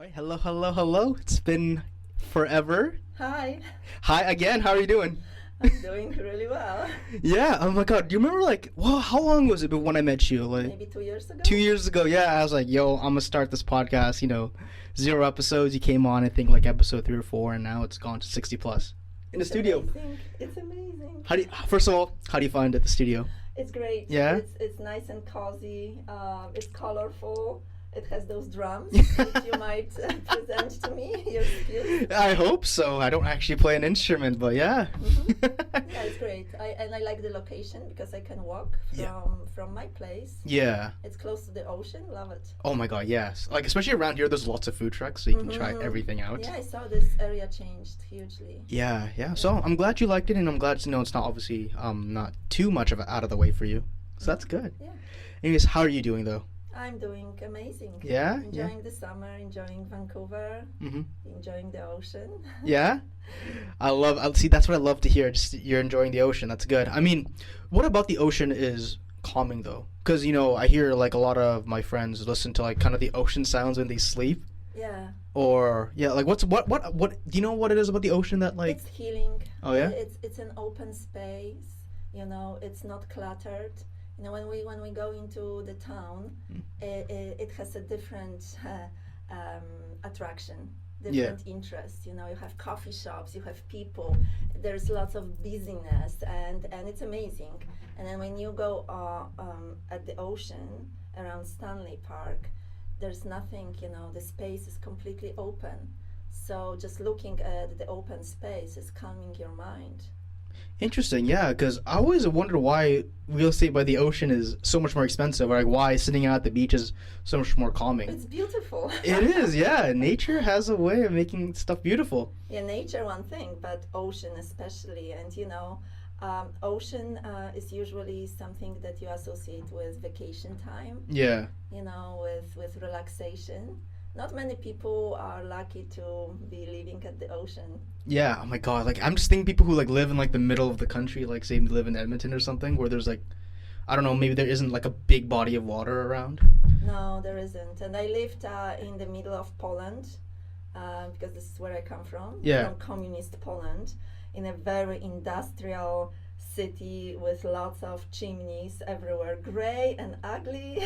Right, hello, hello, hello. It's been forever. Hi, Hi again. How are you doing? I'm doing really well. Yeah. Oh my God. Do you remember well, how long was it when I met you? Like Maybe 2 years ago? 2 years ago. Yeah. I was like, yo, I'm gonna start this podcast. 0 episodes. You came on, I think, like episode 3 or 4, and now it's gone to 60 plus in the It's studio. amazing. It's amazing. First of all, how do you find it, the studio? It's great. Yeah? It's nice and cozy. It's colorful. It has those drums that you might present to me. Your skills. I hope so. I don't actually play an instrument, but yeah. Yeah, it's great. I like the location because I can walk from my place. Yeah. It's close to the ocean. Love it. Oh my God, yes. Like especially around here, there's lots of food trucks, so you can try everything out. Yeah, I saw this area changed hugely. Yeah, yeah. So I'm glad you liked it, and I'm glad to know it's not obviously not too much of out of the way for you. So that's good. Yeah. Anyways, how are you doing though? I'm doing amazing. Yeah? Enjoying the summer, enjoying Vancouver, enjoying the ocean. Yeah. I see. That's what I love to hear. Just you're enjoying the ocean. That's good. I mean, what about the ocean is calming though? Because I hear like a lot of my friends listen to like kind of the ocean sounds when they sleep. Yeah. Or yeah, like what do you know what it is about the ocean that like? It's healing. Oh yeah. It's an open space. It's not cluttered. When we go into the town, it has a different attraction, different interests. You have coffee shops, you have people. There's lots of busyness, and it's amazing. And then when you go at the ocean around Stanley Park, there's nothing. The space is completely open. So just looking at the open space is calming your mind. Interesting, yeah, because I always wondered why real estate by the ocean is so much more expensive, or like why sitting out at the beach is so much more calming. It's beautiful. It is, yeah. Nature has a way of making stuff beautiful. Yeah, nature one thing, but ocean especially. And ocean is usually something that you associate with vacation time. Yeah. With relaxation. Not many people are lucky to be living at the ocean. Yeah, oh my God. Like I'm just thinking people who like live in like the middle of the country, like say live in Edmonton or something, where there's like, I don't know, maybe there isn't like a big body of water around. No, there isn't. And I lived in the middle of Poland, because this is where I come from. Yeah. From communist Poland, in a very industrial city with lots of chimneys everywhere, gray and ugly.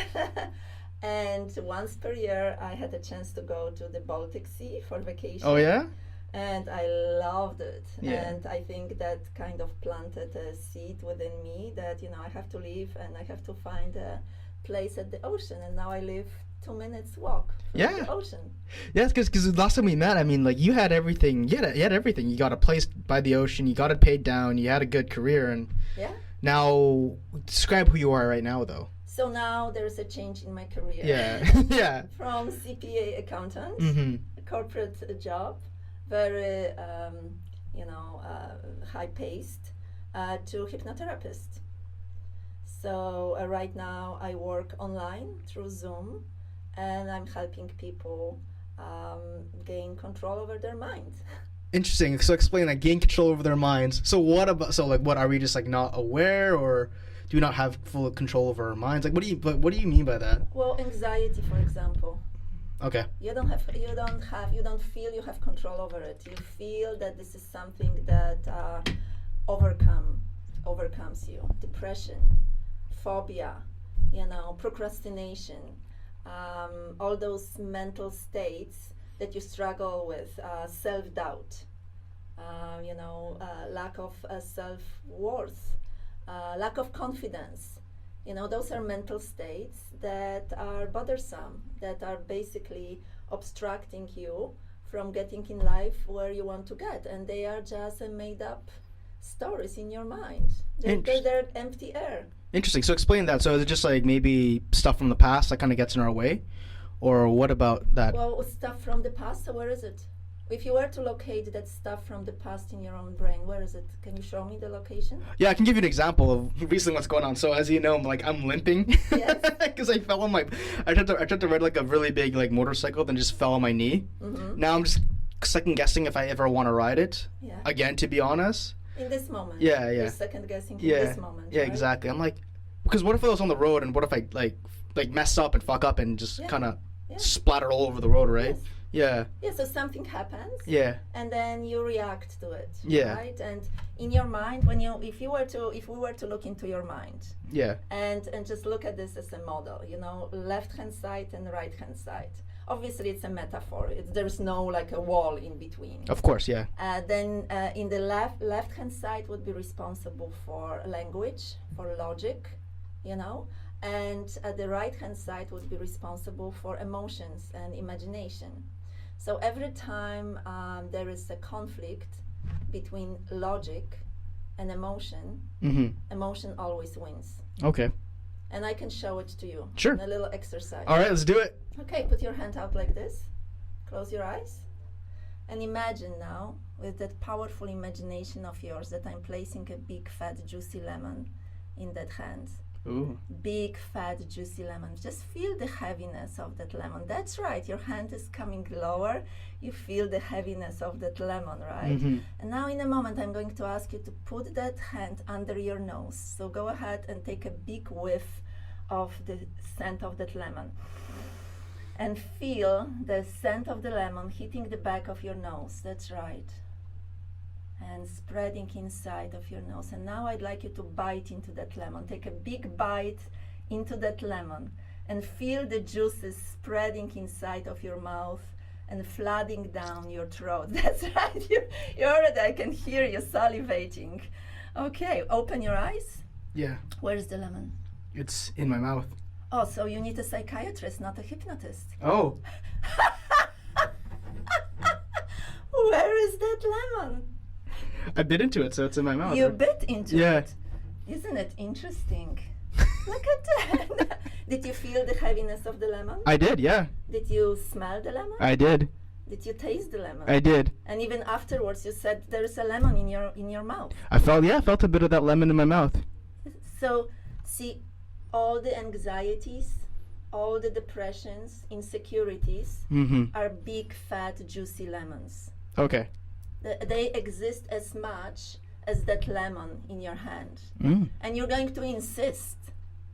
And once per year, I had a chance to go to the Baltic Sea for vacation. Oh yeah? And I loved it. Yeah. And I think that kind of planted a seed within me that, I have to leave and I have to find a place at the ocean. And now I live 2 minutes walk from the ocean. Yes, because last time we met, I mean, like you had everything. You had everything. You got a place by the ocean. You got it paid down. You had a good career. And now, describe who you are right now, though. So now there's a change in my career. Yeah, yeah. From CPA accountant, a corporate job, very, high-paced, to hypnotherapist. So right now I work online through Zoom, and I'm helping people gain control over their mind. Interesting. So explain that, gain control over their minds. So what are we just like not aware, or do we not have full control over our minds? Like what do you mean by that? Well, anxiety, for example. Okay. You don't feel you have control over it. You feel that this is something that overcomes you. Depression, phobia, procrastination, all those mental states that you struggle with, self-doubt, lack of self-worth, lack of confidence. Those are mental states that are bothersome, that are basically obstructing you from getting in life where you want to get. And they are just made up stories in your mind. They're empty air. Interesting. So explain that. So is it just like maybe stuff from the past that kind of gets in our way? Or what about that? Well, stuff from the past, so where is it? If you were to locate that stuff from the past in your own brain, where is it? Can you show me the location? Yeah, I can give you an example of recently what's going on. So as you know, I'm limping. Yes. Because I fell on I tried to ride like a really big like motorcycle, then just fell on my knee. Mm-hmm. Now I'm just second guessing if I ever want to ride it. Yeah. Again, to be honest. In this moment. Yeah. You're second guessing in this moment. Yeah, right? exactly. I'm like, because what if I was on the road and what if I like mess up and fuck up and just kind of splatter all over the road, right? Yes. Yeah. Yeah, so something happens, Yeah. and then you react to it. Yeah. Right? And in your mind, if we were to look into your mind, Yeah. and just look at this as a model, left hand side and right hand side. Obviously, it's a metaphor. There's no like a wall in between. Of course, yeah. Then in the left hand side would be responsible for language, for logic, and the right hand side would be responsible for emotions and imagination. So every time there is a conflict between logic and emotion, emotion always wins. Okay. And I can show it to you. Sure. In a little exercise. All right, let's do it. Okay, put your hand out like this. Close your eyes. And imagine now, with that powerful imagination of yours, that I'm placing a big, fat, juicy lemon in that hand. Ooh. Big, fat, juicy lemon. Just feel the heaviness of that lemon. That's right, your hand is coming lower. You feel the heaviness of that lemon, right? And now in a moment, I'm going to ask you to put that hand under your nose. So go ahead and take a big whiff of the scent of that lemon. And feel the scent of the lemon hitting the back of your nose. That's right. And spreading inside of your nose. And now I'd like you to bite into that lemon. Take a big bite into that lemon and feel the juices spreading inside of your mouth and flooding down your throat. That's right. You already, I can hear you salivating. Okay, open your eyes. Yeah. Where's the lemon? It's in my mouth. Oh, so you need a psychiatrist, not a hypnotist. Oh. Where is that lemon? I bit into it, so it's in my mouth. You bit into Yeah. it. Isn't it interesting? Look at that. Did you feel the heaviness of the lemon? I did, yeah. Did you smell the lemon? I did. Did you taste the lemon? I did. And even afterwards you said there's a lemon in your mouth. I felt a bit of that lemon in my mouth. So, see, all the anxieties, all the depressions, insecurities are big, fat, juicy lemons. Okay. They exist as much as that lemon in your hand. And you're going to insist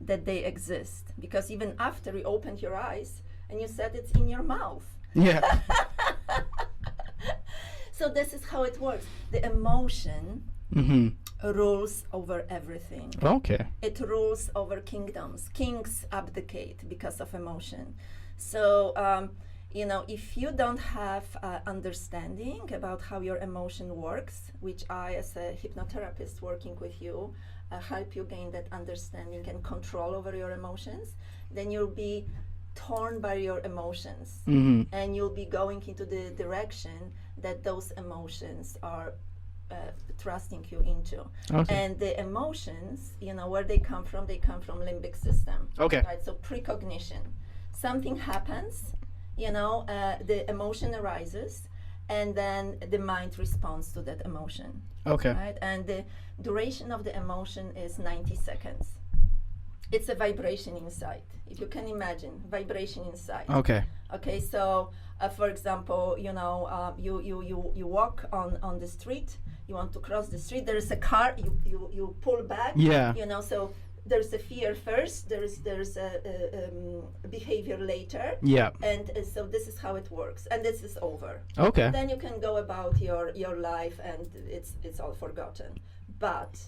that they exist, because even after you opened your eyes and you said it's in your mouth. Yeah. So this is how it works. The emotion rules over everything. Okay. It rules over kingdoms. Kings abdicate because of emotion. So, if you don't have understanding about how your emotion works, which I, as a hypnotherapist working with you, help you gain that understanding and control over your emotions, then you'll be torn by your emotions. And you'll be going into the direction that those emotions are thrusting you into. Okay. And the emotions, where they come from limbic system. Okay. Right, so precognition. Something happens, the emotion arises, and then the mind responds to that emotion. Okay. Right? And the duration of the emotion is 90 seconds. It's a vibration inside. If you can imagine, vibration inside. Okay. Okay, so for example, you walk on the street, you want to cross the street, there is a car, you pull back. Yeah. So there's a fear first, there's a behavior later. Yeah. And so this is how it works, and this is over. Okay. Then you can go about your life, and it's all forgotten. But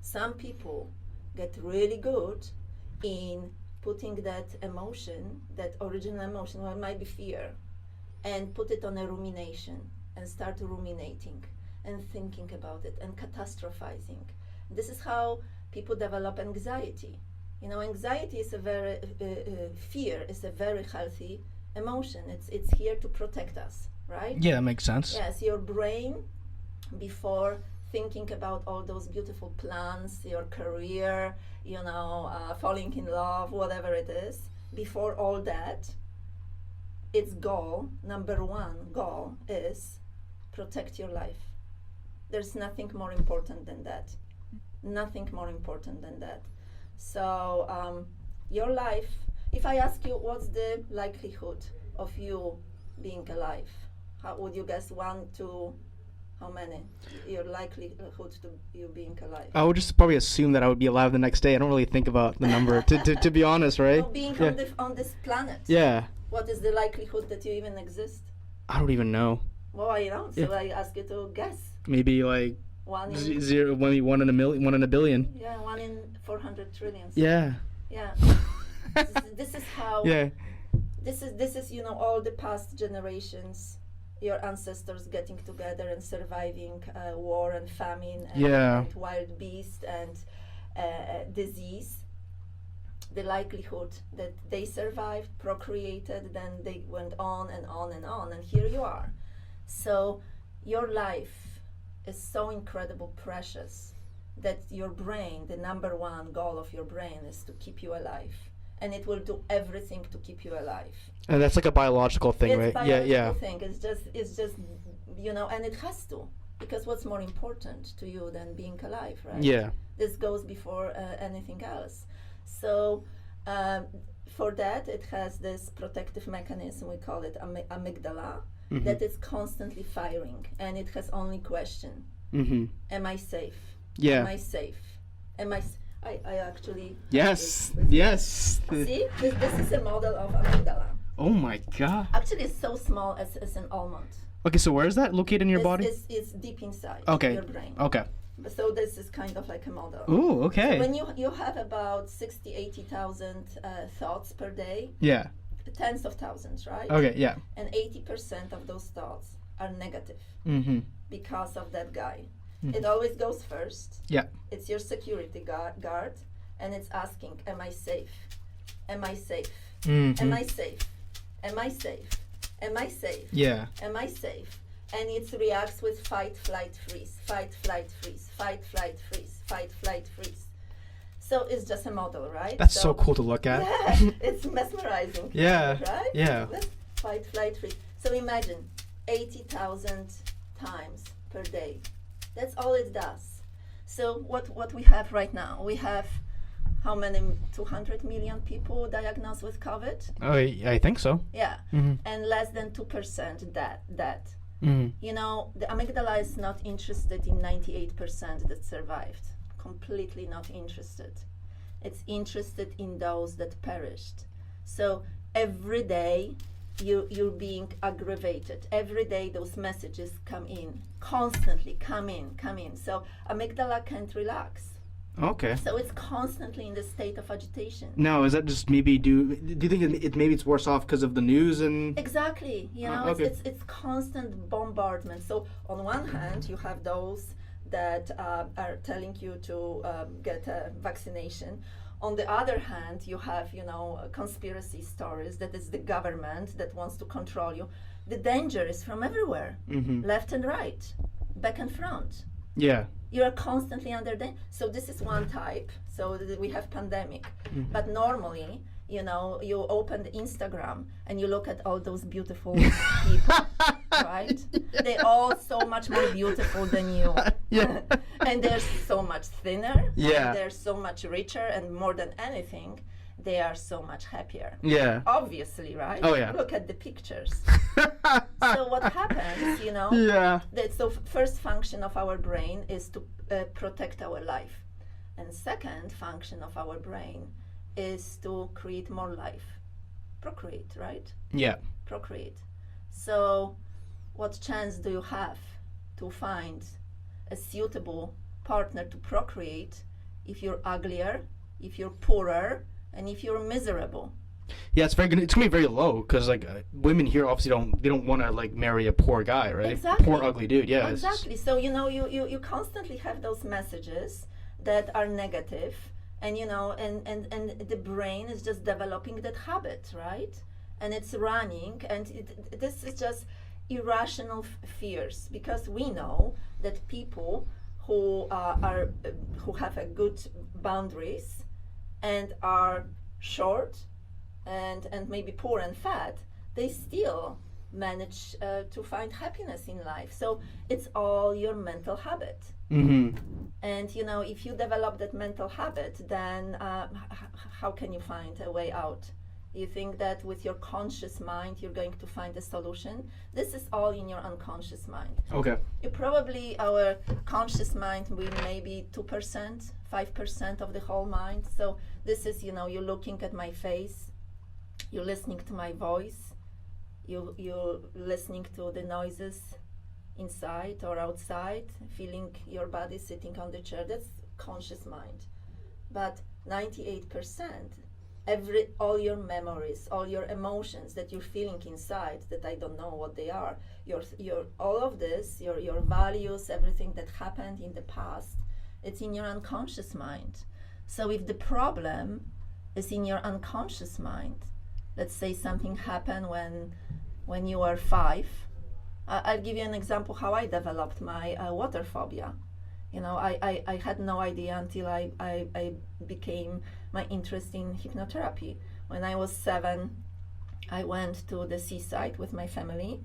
some people get really good in putting that emotion, that original emotion, well, it might be fear, and put it on a rumination and start ruminating and thinking about it and catastrophizing. This is how people develop anxiety. Anxiety is a very fear is a very healthy emotion. It's here to protect us, right? Yeah, that makes sense. Yes, your brain, before thinking about all those beautiful plans, your career, falling in love, whatever it is, before all that, its goal, number one goal, is protect your life. There's nothing more important than that. Nothing more important than that. So your life, if I ask you what's the likelihood of you being alive, how would you guess? 1, 2, how many? Your likelihood to you being alive? I would just probably assume that I would be alive the next day. I don't really think about the number, to be honest, right? Being on this planet. Yeah. What is the likelihood that you even exist? I don't even know. Well, I don't. So Yeah. I ask you to guess. Maybe like One in, zero, maybe 1 in a million, 1 in a billion. yeah, 1 in 400 trillion. Yeah. Yeah. This is how. Yeah. This is all the past generations, your ancestors getting together and surviving war and famine and, Yeah. and wild beast and disease. The likelihood that they survived, procreated, then they went on and on and on, and here you are. So your life is so incredible, precious, that your brain, the number one goal of your brain is to keep you alive. And it will do everything to keep you alive. And that's like a biological thing, It's right? biological Yeah. thing. It's just and it has to, because what's more important to you than being alive, right? Yeah. This goes before anything else. So for that, it has this protective mechanism. We call it amygdala, Mhm. that is constantly firing, and it has only question: Mhm. Am I safe? Yeah. Am I safe? Am I? I actually. Yes. This- Yes. See, this is a model of amygdala. Oh my god. Actually, it's so small as an almond. Okay, so where is that located in your body? It's deep inside Okay. your brain. Okay. So this is kind of like a model. Ooh, okay. When you have about 80,000 thoughts per day, Yeah. tens of thousands, right? Okay, yeah. And 80% of those thoughts are negative Mhm. because of that guy. Mhm. It always goes first. Yeah. It's your security guard, and it's asking, am I safe? Am I safe? Mhm. Am I safe? Am I safe? Am I safe? Yeah. Am I safe? And it reacts with fight, flight, freeze, fight, flight, freeze, fight, flight, freeze, fight, flight, freeze. So it's just a model, right? That's so cool to look at. Yeah, it's mesmerizing. Yeah, Right? yeah. Let's fight, flight, freeze. So imagine 80,000 times per day. That's all it does. So what we have right now, we have how many? 200 million people diagnosed with COVID? Oh, I think so. Yeah. Mhm. And less than 2% dead. Mhm. The amygdala is not interested in 98% that survived. Completely not interested. It's interested in those that perished. So every day you're being aggravated. Every day those messages come in. Constantly come in. So amygdala can't relax. Okay. So it's constantly in the state of agitation. Now, is that just maybe do you think maybe it's worse off because of the news and Exactly. okay. It's constant bombardment. So on one hand, you have those that are telling you to get a vaccination. On the other hand, you have conspiracy stories that is the government that wants to control you. The danger is from everywhere, Mhm. left and right, back and front. Yeah. You are constantly under danger. So this is one type. So we have pandemic. Mhm. But normally, you open the Instagram and you look at all those beautiful people, right? They're all so much more beautiful than you. Yeah. And they're so much thinner. Yeah. And they're so much richer, and more than anything, they are so much happier. Yeah. Obviously, right? Oh, yeah. Look at the pictures. So what happens, Yeah. So first function of our brain is to protect our life, and second function of our brain is to create more life, procreate, right? Yeah. Procreate. So what chance do you have to find a suitable partner to procreate if you're uglier, if you're poorer, and if you're miserable? Yeah, it's gonna be very low because like women here obviously don't want to like marry a poor guy, right? Exactly. Poor ugly dude. Yeah. it's- Exactly. So you constantly have those messages that are negative, and and the brain is just developing that habit, right? And it's running, and this is just irrational fears, because we know that people who who have a good boundaries and are short and maybe poor and fat, they still manage to find happiness in life. So it's all your mental habit. Mhm. And if you develop that mental habit, then how can you find a way out? You think that with your conscious mind you're going to find a solution? This is all in your unconscious mind. Okay. Our conscious mind will maybe 2%, 5% of the whole mind. So this is, you're looking at my face, you're listening to my voice, you're listening to the noises inside or outside, feeling your body sitting on the chair. That's conscious mind. But 98%, all your memories, all your emotions that you're feeling inside, that I don't know what they are, your all of this, your values, everything that happened in the past, it's in your unconscious mind. So if the problem is in your unconscious mind, let's say something happened when you were 5. I'll give you an example how I developed my water phobia. You know, I had no idea until I became my interest in hypnotherapy. When I was 7, I went to the seaside with my family,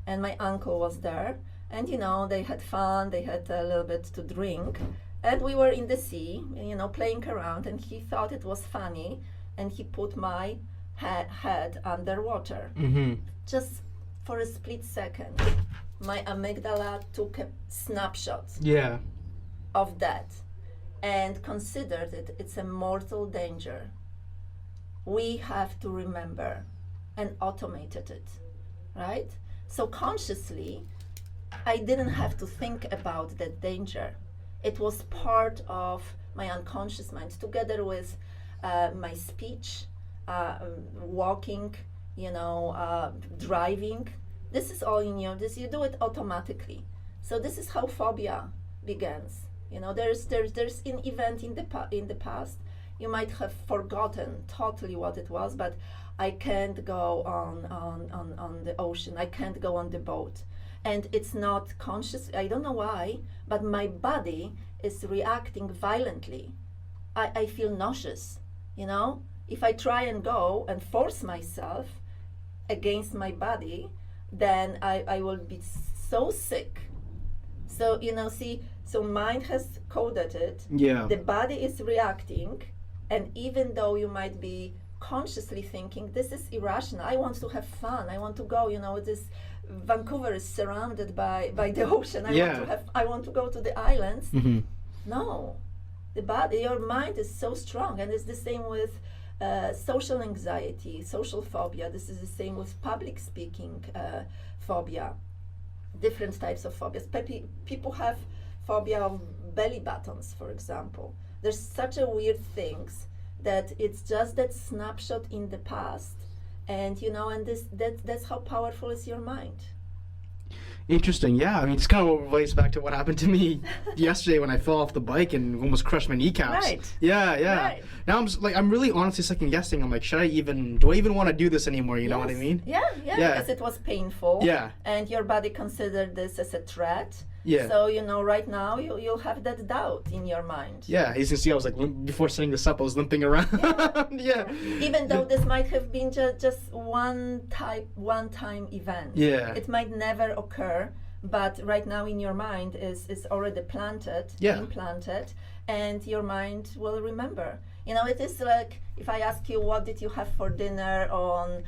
and my uncle was there. And, you know, they had fun, they had a little bit to drink. And we were in the sea, you know, playing around, and he thought it was funny, and he put my head underwater. Mm-hmm. Just for a split second, my amygdala took a snapshot Yeah. of that and considered it's a mortal danger. We have to remember and automated it, right? So consciously, I didn't have to think about that danger. It was part of my unconscious mind, together with my speech, walking, you know, driving. This is all in this. You do it automatically. So this is how phobia begins. You know, there's an event in the past. You might have forgotten totally what it was, but I can't go on the ocean. I can't go on the boat. And it's not conscious. I don't know why, but my body is reacting violently. I feel nauseous, you know? If I try and go and force myself against my body, then I will be so sick. So, you know, see, so mind has coded it. Yeah. The body is reacting, and even though you might be consciously thinking, this is irrational, I want to have fun, I want to go, you know, this Vancouver is surrounded by the ocean, I want to go to the islands. Mm-hmm. No, the body, your mind is so strong, and it's the same with social anxiety, social phobia. This is the same with public speaking phobia. Different types of phobias. People have phobia of belly buttons, for example. There's such a weird things that it's just that snapshot in the past, and you know, and that's how powerful is your mind. Interesting. Yeah, I mean, it's kind of relates back to what happened to me yesterday when I fell off the bike and almost crushed my kneecaps. Right. Yeah. Right. Now I'm really honestly second guessing. I'm like, do I even want to do this anymore? You know what I mean? Yeah, because it was painful. Yeah. And your body considered this as a threat. Yeah. So, you know, right now you'll have that doubt in your mind. Yeah, as you can see, I was like, before setting this up, I was limping around. Yeah. Even though this might have been just one-time event. Yeah. It might never occur, but right now in your mind is already implanted, and your mind will remember. You know, it is like if I ask you, what did you have for dinner on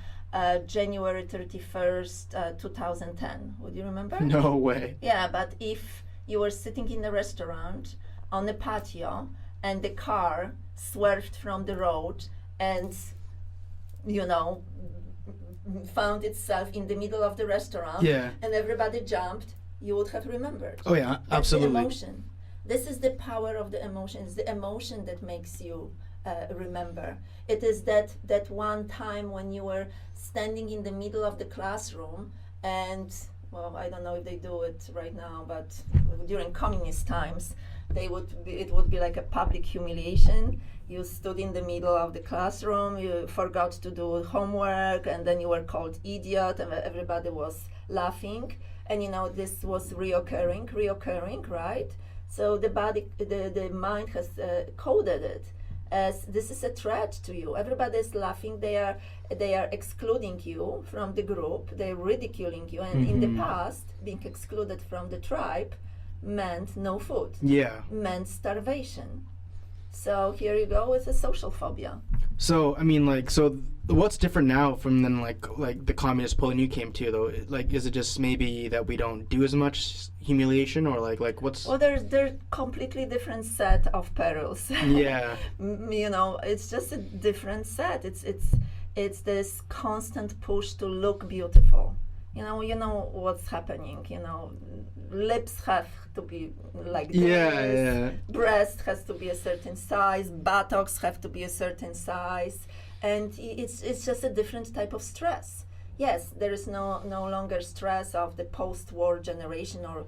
January 31st, 2010? Would you remember? No way. Yeah, but if you were sitting in a restaurant on a patio and the car swerved from the road and, you know, found itself in the middle of the restaurant, and everybody jumped, you would have remembered. Oh yeah, absolutely. That's the emotion. This is the power of the emotion. It's the emotion that makes you remember. It is that one time when you were standing in the middle of the classroom, and well, I don't know if they do it right now, but during communist times, it would be like a public humiliation. You stood in the middle of the classroom, you forgot to do homework, and then you were called idiot, and everybody was laughing. And you know, this was reoccurring, right? So the mind has coded it as this is a threat to you. Everybody is laughing. They are excluding you from the group. They're ridiculing you. And in the past, being excluded from the tribe meant no food. Yeah. Meant starvation. So here you go with a social phobia. So I mean, like, so what's different now from then, like the communist Poland you came to, though? Like, is it just maybe that we don't do as much humiliation, or like what's? Well, there's completely different set of perils. Yeah. You know, it's just a different set. it's this constant push to look beautiful. You know what's happening. Lips have to be like this. Yeah. Breast has to be a certain size. Buttocks have to be a certain size, and it's just a different type of stress. Yes, there is no longer stress of the post-war generation or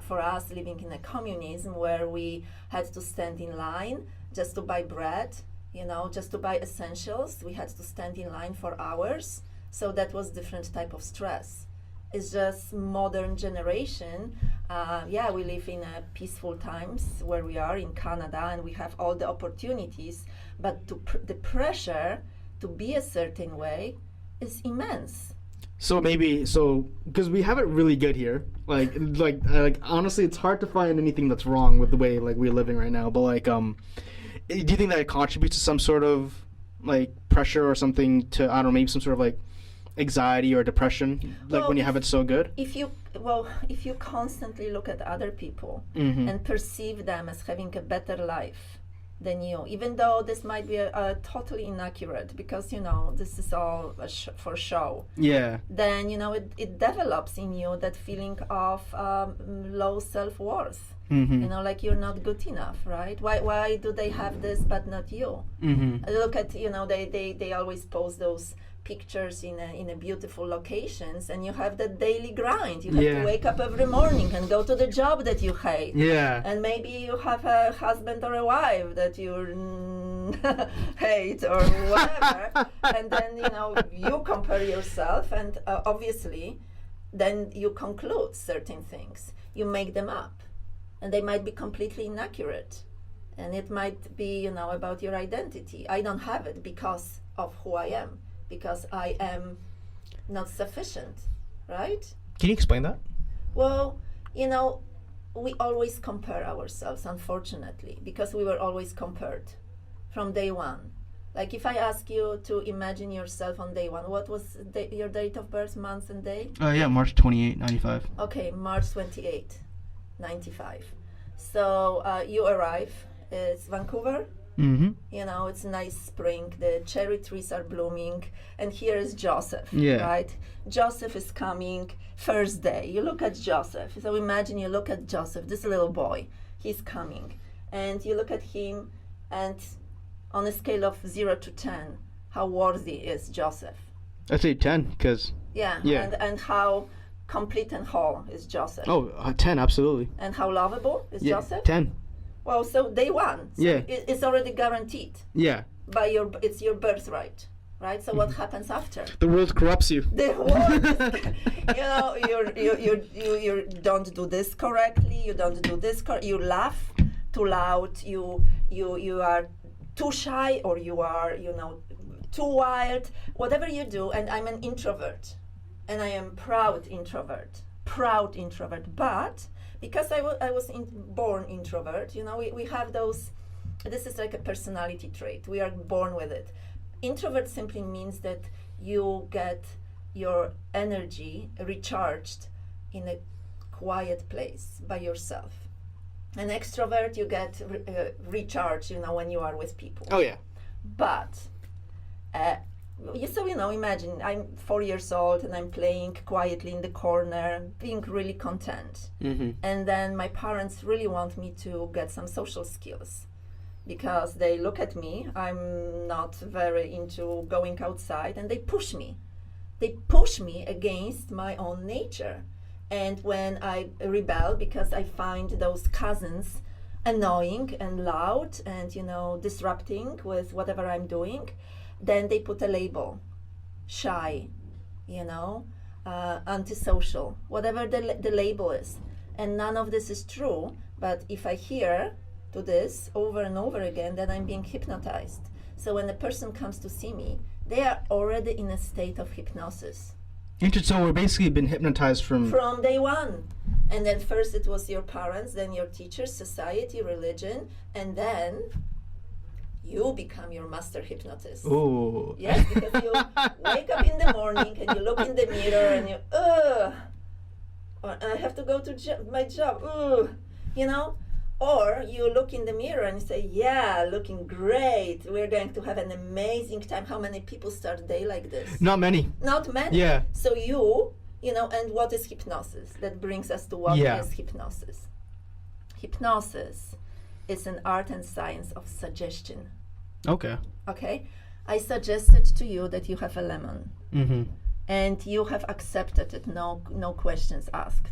for us living in a communism where we had to stand in line just to buy bread, just to buy essentials. We had to stand in line for hours. So that was different type of stress. It's just modern generation. We live in peaceful times where we are in Canada and we have all the opportunities, but the pressure to be a certain way is immense. So because we have it really good here, like honestly, it's hard to find anything that's wrong with the way like we're living right now. But do you think that it contributes to some sort of like pressure or something to, I don't know, maybe some sort of like anxiety or depression, like when you have it so good? If you constantly look at other people and perceive them as having a better life than you, even though this might be a totally inaccurate, because this is all for show. Yeah. Then it develops in you that feeling of low self-worth. Like you're not good enough, right? Why do they have this but not you? Look at they always post those pictures in a beautiful locations, and you have the daily grind. You have to wake up every morning and go to the job that you hate. Yeah. And maybe you have a husband or a wife that you hate or whatever. And then you compare yourself, and obviously then you conclude certain things. You make them up, and they might be completely inaccurate. And it might be about your identity. I don't have it because of who I am, because I am not sufficient, right? Can you explain that? Well, we always compare ourselves, unfortunately, because we were always compared from day one. Like if I ask you to imagine yourself on day one, what was your date of birth, month and day? March 28, 95. Okay, March 28, 95. So you arrive, it's Vancouver. It's nice spring, the cherry trees are blooming, and here is Joseph, right? Joseph is coming first day. You look at Joseph. So imagine you look at Joseph, this little boy, he's coming. And you look at him, and on a scale of 0 to 10, how worthy is Joseph? I'd say 10, because... Yeah. And how complete and whole is Joseph? 10, absolutely. And how lovable is Joseph? 10. Well, so day one, so it's already guaranteed. Yeah. It's your birthright, right? So what happens after? The world corrupts you. The world, you don't do this correctly. You don't do this. You laugh too loud. You are too shy, or you are too wild. Whatever you do, and I'm an introvert, and I am proud introvert, but. Because I was born introvert, we have those, this is like a personality trait. We are born with it. Introvert simply means that you get your energy recharged in a quiet place by yourself. An extrovert, you get recharged, when you are with people. Oh, yeah. But... imagine I'm 4 years old and I'm playing quietly in the corner, being really content. And then my parents really want me to get some social skills because they look at me. I'm not very into going outside, and they push me. They push me against my own nature. And when I rebel because I find those cousins annoying and loud and, disrupting with whatever I'm doing, then they put a label, shy, antisocial, whatever the label is. And none of this is true, but if I hear to this over and over again, then I'm being hypnotized. So when a person comes to see me, they are already in a state of hypnosis. Interesting. So we're basically been hypnotized from day one. And then first it was your parents, then your teachers, society, religion, and then you become your master hypnotist. Ooh. Yes, because you wake up in the morning and you look in the mirror and you, I have to go to my job. Or you look in the mirror and say, yeah, looking great. We're going to have an amazing time. How many people start a day like this? Not many. Not many. Yeah. So and what is hypnosis? That brings us to what is hypnosis. Hypnosis is an art and science of suggestion. Okay. Okay? I suggested to you that you have a lemon. Mm-hmm. And you have accepted it, no questions asked,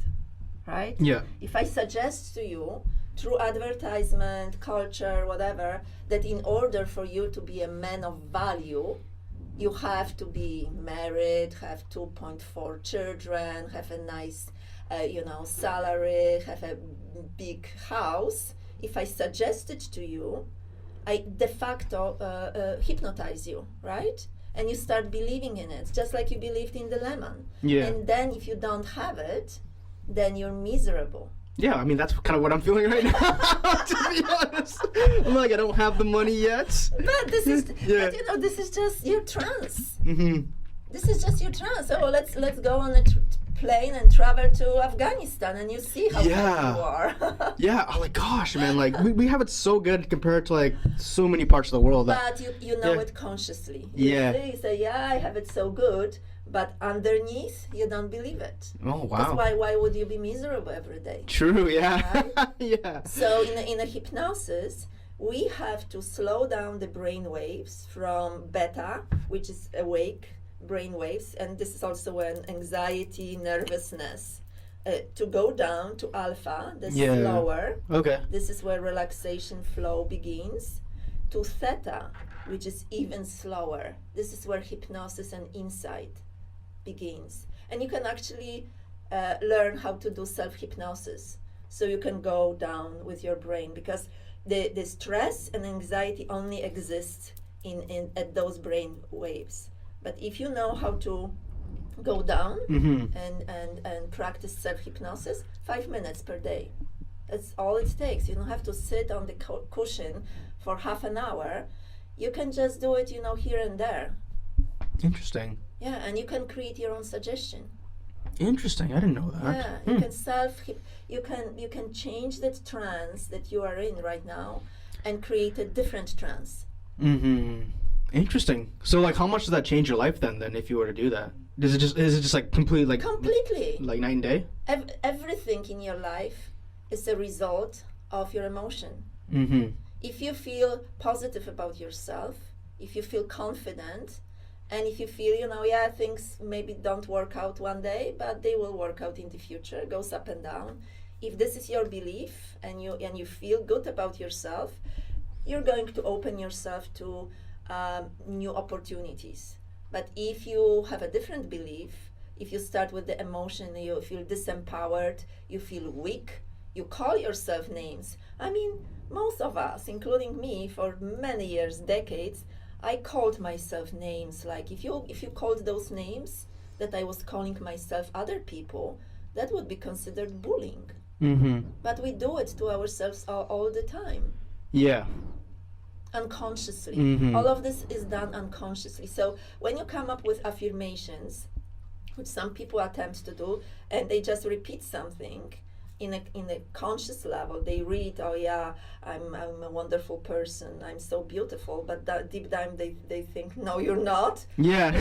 right? Yeah. If I suggest to you, through advertisement, culture, whatever, that in order for you to be a man of value, you have to be married, have 2.4 children, have a nice, salary, have a big house. If I suggest it to you, I de facto hypnotize you, right? And you start believing in it, just like you believed in the lemon. Yeah. And then if you don't have it, then you're miserable. Yeah, I mean, that's kind of what I'm feeling right now, to be honest. I'm like, I don't have the money yet. But this is, this is just your trance. Mm-hmm. This is just your trance. So let's go on a plane and travel to Afghanistan, and you see how happy you are. Yeah, oh my gosh, man, like we have it so good compared to like so many parts of the world. But you know it consciously. Yeah. You say, yeah, I have it so good, but underneath you don't believe it. Oh wow. That's why would you be miserable every day? True, yeah. Right? Yeah. So in a hypnosis, we have to slow down the brain waves from beta, which is awake brain waves, and this is also when anxiety, nervousness, to go down to alpha, the slower. Okay. This is where relaxation flow begins. To theta, which is even slower. This is where hypnosis and insight begins. And you can actually learn how to do self-hypnosis. So you can go down with your brain, because the stress and anxiety only exists at those brain waves. But if you know how to go down and practice self-hypnosis, 5 minutes per day. That's all it takes. You don't have to sit on the cushion for half an hour. You can just do it, here and there. Interesting. Yeah, and you can create your own suggestion. Interesting. I didn't know that. Yeah, you can change that trance that you are in right now and create a different trance. Mm-hmm. Interesting. So, like, how much does that change your life then if you were to do that? Is it just like completely like night and day? Everything in your life is a result of your emotion. Mm-hmm. If you feel positive about yourself, if you feel confident, and if you feel, things maybe don't work out one day, but they will work out in the future, goes up and down. If this is your belief and you feel good about yourself, you're going to open yourself to new opportunities. But if you have a different belief, if you start with the emotion, you feel disempowered, you feel weak, you call yourself names. I mean, most of us, including me, for many years, decades, I called myself names. Like if you called those names that I was calling myself other people, that would be considered bullying. Mm-hmm. But we do it to ourselves all the time. Yeah. Unconsciously. Mm-hmm. All of this is done unconsciously. So when you come up with affirmations, which some people attempt to do, and they just repeat something in a conscious level, they read, oh yeah, I'm a wonderful person, I'm so beautiful, but that deep down they think, no, you're not. Yeah.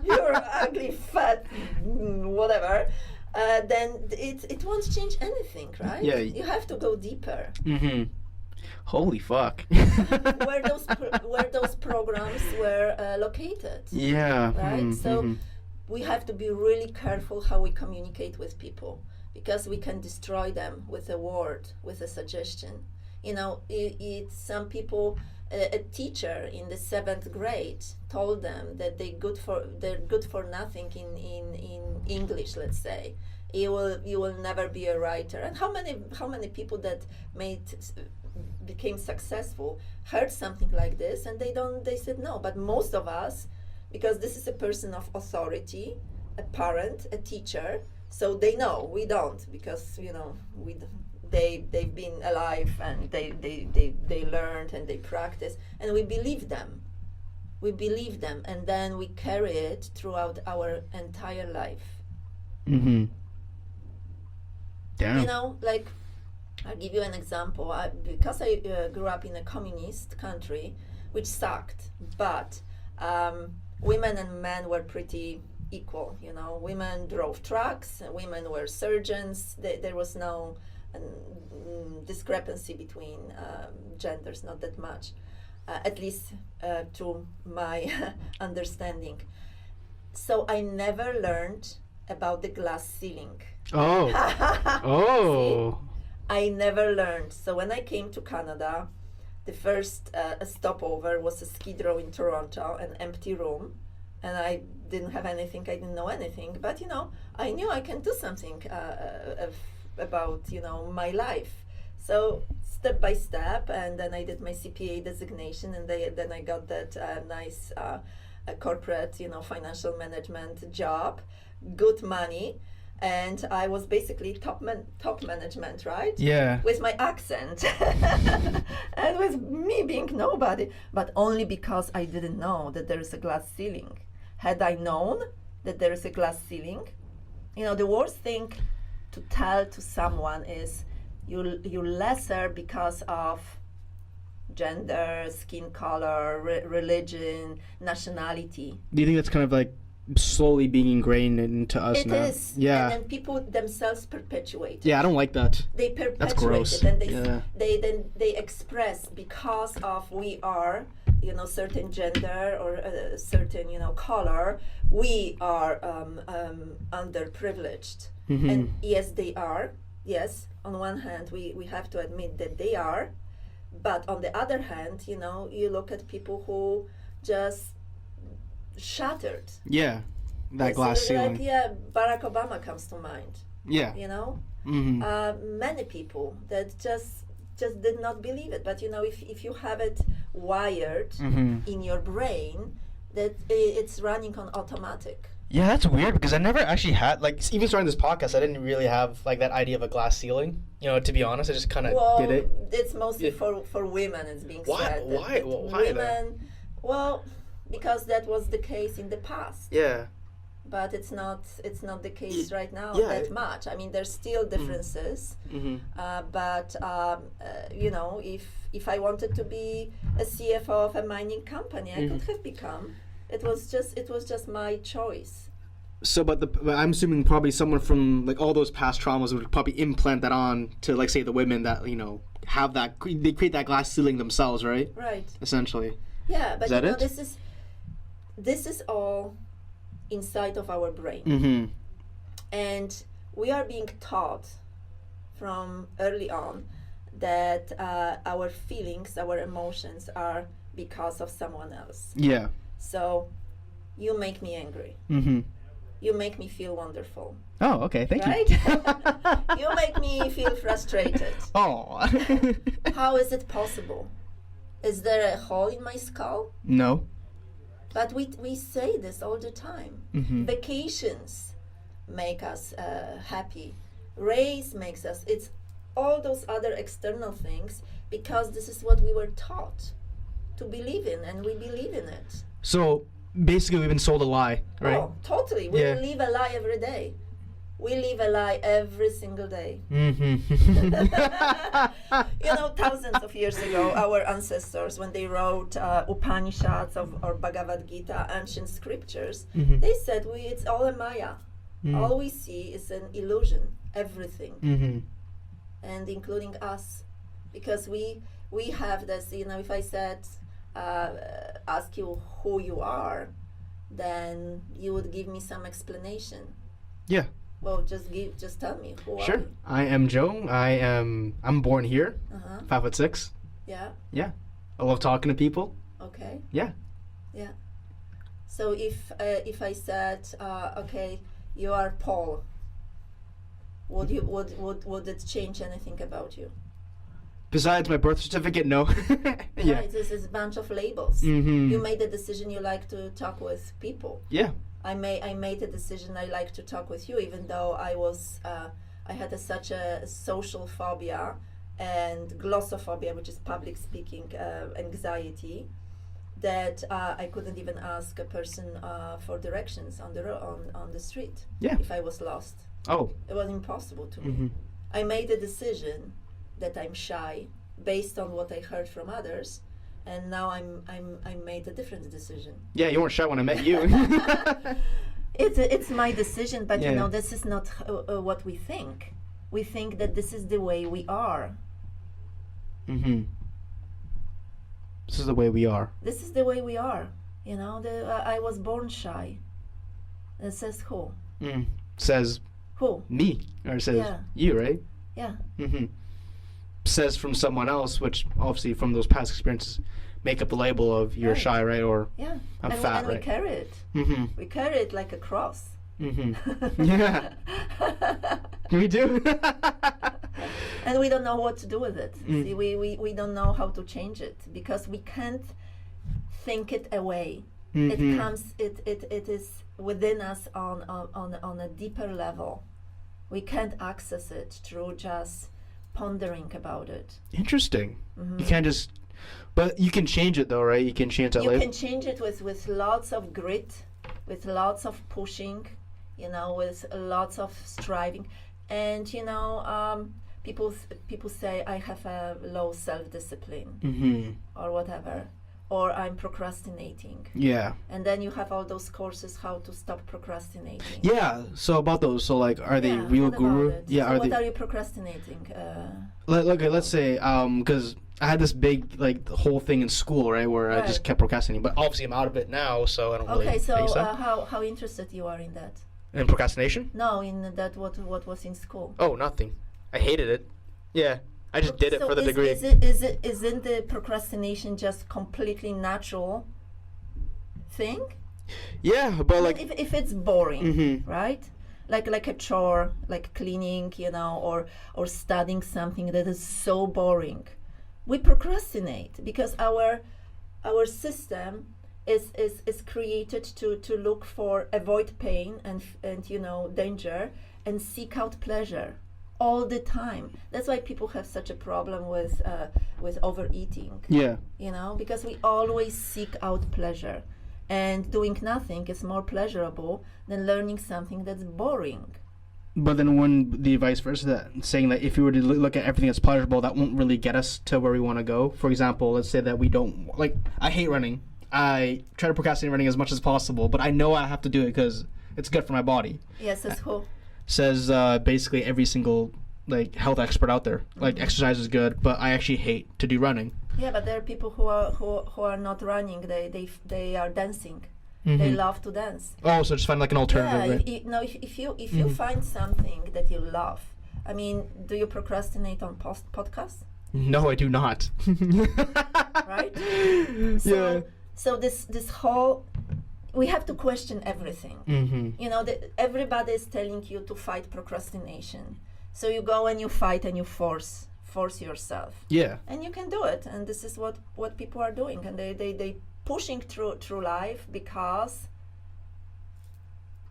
You're ugly, fat, whatever. Then it won't change anything, right? Yeah. You have to go deeper. Mm-hmm. Holy fuck. where those programs were located. Yeah. Right? Mm-hmm. So we have to be really careful how we communicate with people, because we can destroy them with a word, with a suggestion. Some people, a teacher in the 7th grade told them that they're good for nothing in English, let's say. You will never be a writer. And how many people that became successful heard something like this, and they said no. But most of us, because this is a person of authority, a parent, a teacher, so they know. We don't, because they've been alive and they learned and they practice, and we believe them, and then we carry it throughout our entire life. Mm-hmm. Damn. Like I'll give you an example. Because I grew up in a communist country, which sucked, but women and men were pretty equal. You know, women drove trucks, women were surgeons. There was no discrepancy between genders, not that much, at least to my understanding. So I never learned about the glass ceiling. Oh. Oh. See? I never learned. So when I came to Canada, the first stopover was a Skid Row in Toronto, an empty room, and I didn't have anything. I didn't know anything, but you know, I knew I can do something about my life. So step by step, and then I did my CPA designation, and then I got that nice corporate, financial management job, good money. And I was basically top management, right? Yeah. With my accent and with me being nobody, but only because I didn't know that there is a glass ceiling. Had I known that there is a glass ceiling, the worst thing to tell to someone is you're lesser because of gender, skin color, religion, nationality. Do you think that's kind of like slowly being ingrained into us now? It is. Yeah. And then people themselves perpetuate it. Yeah, I don't like that. They perpetuate That's gross. it, and Yeah. they express because of we are, certain gender or a certain, color, we are underprivileged. Mhm. And yes, they are. Yes, on one hand, we have to admit that they are, but on the other hand, you look at people who just shattered. Yeah. That It's glass ceiling. like, yeah, Barack Obama comes to mind. Yeah. Mm-hmm. Many people that just did not believe it. But if you have it wired Mm-hmm. in your brain, that it's running on automatic. Yeah, that's weird because I never actually had, like, even starting this podcast, I didn't really have, like, that idea of a glass ceiling. To be honest, I just kind of did it. It's mostly Yeah. for women, it's being Why? said. Why? Why that? Women, well, because that was the case in the past. Yeah. But it's not the case right now yeah, that much. I mean, there's still differences. Mm-hmm. But if I wanted to be a CFO of a mining company, I could have become. It was just my choice. So, but I'm assuming probably someone from like all those past traumas would probably implant that on to, like, say the women that have that, they create that glass ceiling themselves, right? Right. Essentially. Yeah, but Is that it? this is all inside of our brain, Mm-hmm. and we are being taught from early on that our feelings, our emotions are because of someone else. Yeah. So you make me angry. Mm-hmm. You make me feel wonderful. Oh, okay. Thank Right? you. You make me feel frustrated. Oh. How is it possible? Is there a hole in my skull? No. But we say this all the time. Mm-hmm. Vacations make us happy. Race makes us. It's all those other external things because this is what we were taught to believe in, and we believe in it. So basically, we've been sold a lie, right? Oh, totally. We Yeah. live a lie every day. We live a lie every single day. Mm-hmm. Thousands of years ago, our ancestors, when they wrote Upanishads or Bhagavad Gita, ancient scriptures, Mhm. they said it's all a Maya. Mm. All we see is an illusion, everything, Mm-hmm. and including us, because we have this. If I said, ask you who you are, then you would give me some explanation. Yeah. Well, just tell me who Sure. are you? I am Joe. I'm born here. Uh-huh. 5'6". Yeah. Yeah. I love talking to people. Okay. Yeah. Yeah. So if I said, okay, you are Paul, would it change anything about you? Besides my birth certificate, no. Yeah. Right. This is a bunch of labels. Mm-hmm. You made a decision. You like to talk with people. Yeah. I made a decision. I like to talk with you, even though I had such a social phobia and glossophobia, which is public speaking anxiety, that I couldn't even ask a person for directions on the street. Yeah. If I was lost, Oh. it was impossible to me. Mm-hmm. I made a decision that I'm shy based on what I heard from others, and now I made a different decision. Yeah, you weren't shy when I met you. It's my decision, but Yeah. this is not what we think. We think that this is the way we are. Mm-hmm. This is the way we are. This is the way we are. I was born shy. It says who? Says Who? me, or says Yeah. you, right? Yeah. Mm-hmm. Says from someone else, which obviously from those past experiences make up the label of you're Right. shy, right? Or Yeah. I'm and fat, we right? carry it. Mm-hmm. We carry it like a cross. Mm-hmm. Yeah. We do. And we don't know what to do with it. Mm. See, we don't know how to change it because we can't think it away. Mhm. It comes. It is within us on a deeper level. We can't access it through just pondering about it. Interesting. Mhm. You can't just, but you can change it though, right? You can change that You label. can change it with lots of grit, with lots of pushing, with lots of striving, and people say I have a low self-discipline Mm-hmm. or whatever, or I'm procrastinating, Yeah. and then you have all those courses how to stop procrastinating. Yeah. So about those, so like, are they Yeah, real what about guru? it? Yeah. So Are what they? are you procrastinating? Okay, let's say, because I had this big like whole thing in school, right, where I just Right. kept procrastinating. But obviously, I'm out of it now, so I don't really. Okay, so think how interested you are in that? in procrastination? No, in that what was in school. Oh, nothing. I hated it. Yeah, I just did it So for the is, degree. Isn't the procrastination just completely natural thing? Yeah, but like. if it's boring, Mm-hmm. right? Like a chore, like cleaning, or studying something that is so boring, we procrastinate because our system is created to look for avoid pain and danger and seek out pleasure all the time. That's why people have such a problem with overeating, Yeah. because we always seek out pleasure, and doing nothing is more pleasurable than learning something that's boring. But then when the vice versa, that saying that if you were to look at everything that's pleasurable, that won't really get us to where we want to go. For example, let's say that we don't, like, I hate running. I try to procrastinate running as much as possible, but I know I have to do it because it's good for my body. Yes, as who? Says basically every single like health expert out there. Like exercise is good, but I actually hate to do running. Yeah, but there are people who are not running. They are dancing. Mm-hmm. They love to dance. Oh, so just find like an alternative, Yeah, right? if you find something that you love, I mean, do you procrastinate on podcasts? No, I do not. Right? Yeah. So this whole, we have to question everything. Mm-hmm. Everybody is telling you to fight procrastination. So you go and you fight and you force yourself. Yeah. And you can do it. And this is what people are doing. And they pushing through life because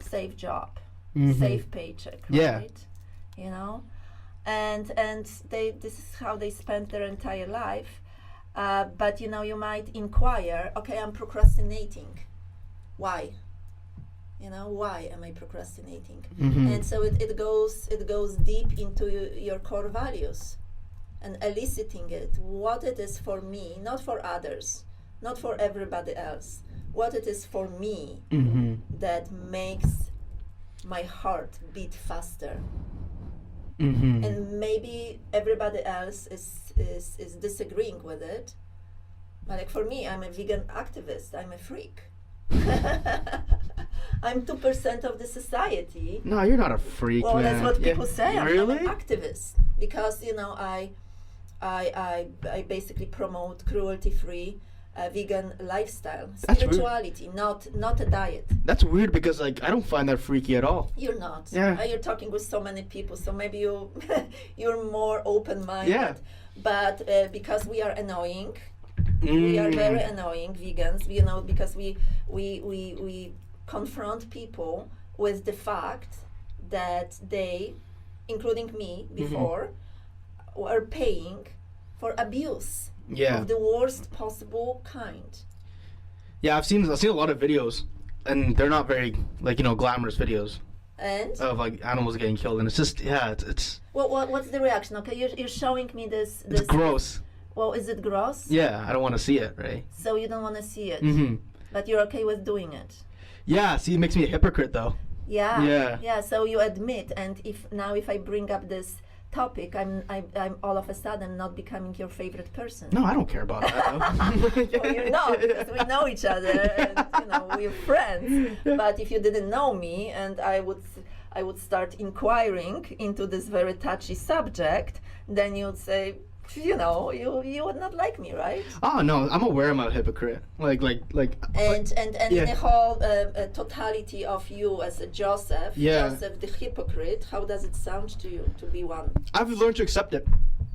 safe job, Mm-hmm. safe paycheck, Yeah. right? And this is how they spend their entire life. But you might inquire, okay, I'm procrastinating. Why? Why am I procrastinating? Mm-hmm. And so it goes deep into your core values, and eliciting what it is for me, not for others, not for everybody else, what it is for me Mm-hmm. that makes my heart beat faster. Mm-hmm. And maybe everybody else is disagreeing with it, but like for me, I'm a vegan activist. I'm a freak. I'm 2% of the society. No, you're not a freak, Well, man. that's what Yeah. people say. I'm Really? an activist because I basically promote cruelty-free vegan lifestyle, That's weird. spirituality, not a diet. That's weird because like I don't find that freaky at all. You're not. Yeah. You're talking with so many people, so maybe you're more open-minded. Yeah. But because we are annoying, we are very annoying vegans. Because we confront people with the fact that they, including me before, were paying for abuse Yeah. of the worst possible kind. Yeah, I've seen a lot of videos, and they're not very glamorous videos. And of like animals getting killed, and it's just it's what's the reaction? Okay, you're showing me this. it's gross. Well, is it gross? Yeah, I don't want to see it, right? So you don't want to see it, Mm-hmm. but you're okay with doing it. Yeah, see, it makes me a hypocrite though. Yeah. So you admit, and if I bring up this topic, I'm all of a sudden not becoming your favorite person. No, I don't care about that. Well, you're not, because we know each other, and we're friends. But if you didn't know me, and I would start inquiring into this very touchy subject, then you'd say, you would not like me, right? Oh no, I'm aware I'm a hypocrite. And yeah. the whole totality of you as a Joseph the hypocrite, how does it sound to you to be one? I've learned to accept it.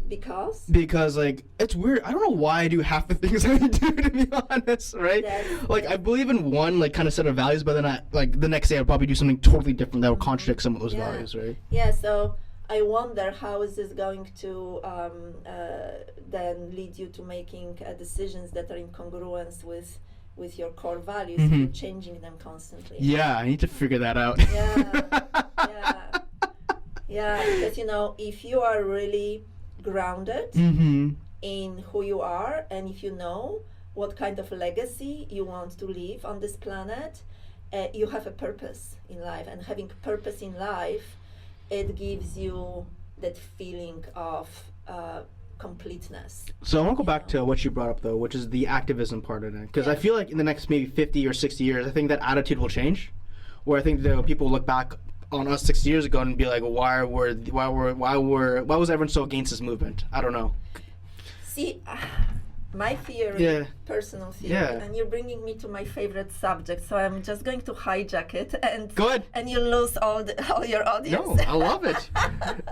Because like it's weird. I don't know why I do half the things I do, to be honest, right? Like I believe in one like kind of set of values, but then the next day I'll probably do something totally different that will contradict some of those values, right? Yeah, so I wonder how is this going to then lead you to making decisions that are in congruence with your core values, if you're changing them constantly. Yeah, I need to figure that out. Yeah, because if you are really grounded in who you are, and if you know what kind of legacy you want to leave on this planet, you have a purpose in life, and having purpose in life, it gives you that feeling of completeness. So I want to go back to what you brought up though, which is the activism part of it, because I feel like in the next maybe 50 or 60 years, I think that attitude will change, where I think people look back on us 60 years ago and be like, why was everyone so against this movement? I don't know. See, my theory, personal theory, and you're bringing me to my favorite subject, so I'm just going to hijack it and go ahead. And you lose all your audience. No, I love it.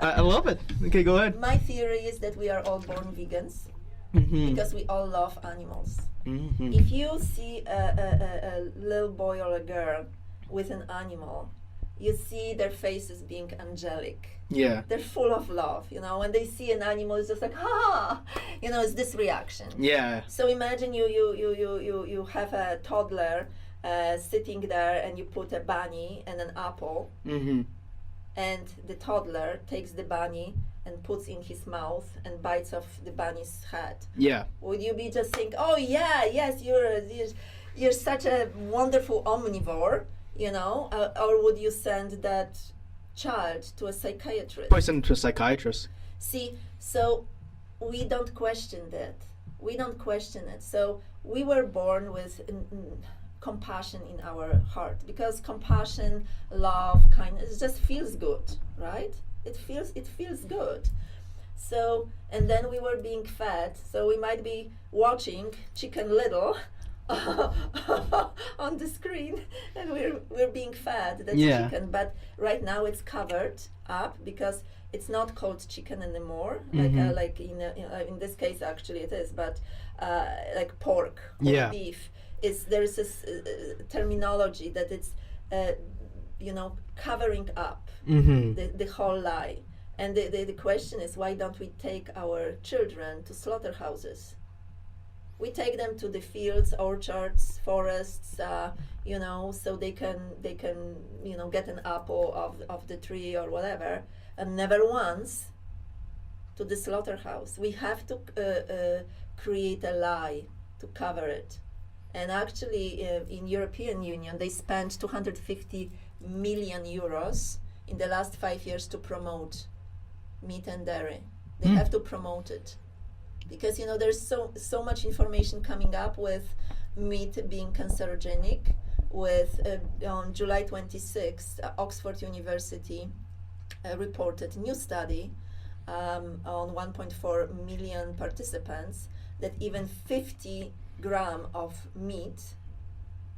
I love it. Okay, go ahead. My theory is that we are all born vegans because we all love animals. If you see a little boy or a girl with an animal, you see their faces being angelic. Yeah. They're full of love, when they see an animal, it's just like, it's this reaction. Yeah. So imagine you have a toddler sitting there, and you put a bunny and an apple, and the toddler takes the bunny and puts in his mouth and bites off the bunny's head. Yeah. Would you be just think, oh yeah, yes, you're such a wonderful omnivore, or would you send that child to a psychiatrist? Probably send him to a psychiatrist. See, so we don't question that. We don't question it. So we were born with compassion in our heart, because compassion, love, kindness, it just feels good, right? It feels good. So, and then we were being fed. So we might be watching Chicken Little on the screen, and we're being fed that chicken, but right now it's covered up because it's not called chicken anymore, like in this case actually it is, but like pork or beef, there's this terminology that it's covering up the whole lie. And the question is, why don't we take our children to slaughterhouses? We take them to the fields, orchards, forests, so they can get an apple of the tree or whatever, and never once to the slaughterhouse. We have to create a lie to cover it. And actually, in European Union, they spent 250 million euros in the last 5 years to promote meat and dairy. They have to promote it. Because there's so much information coming up with meat being cancerogenic. With on July 26th, Oxford University reported a new study on 1.4 million participants that even 50 gram of meat,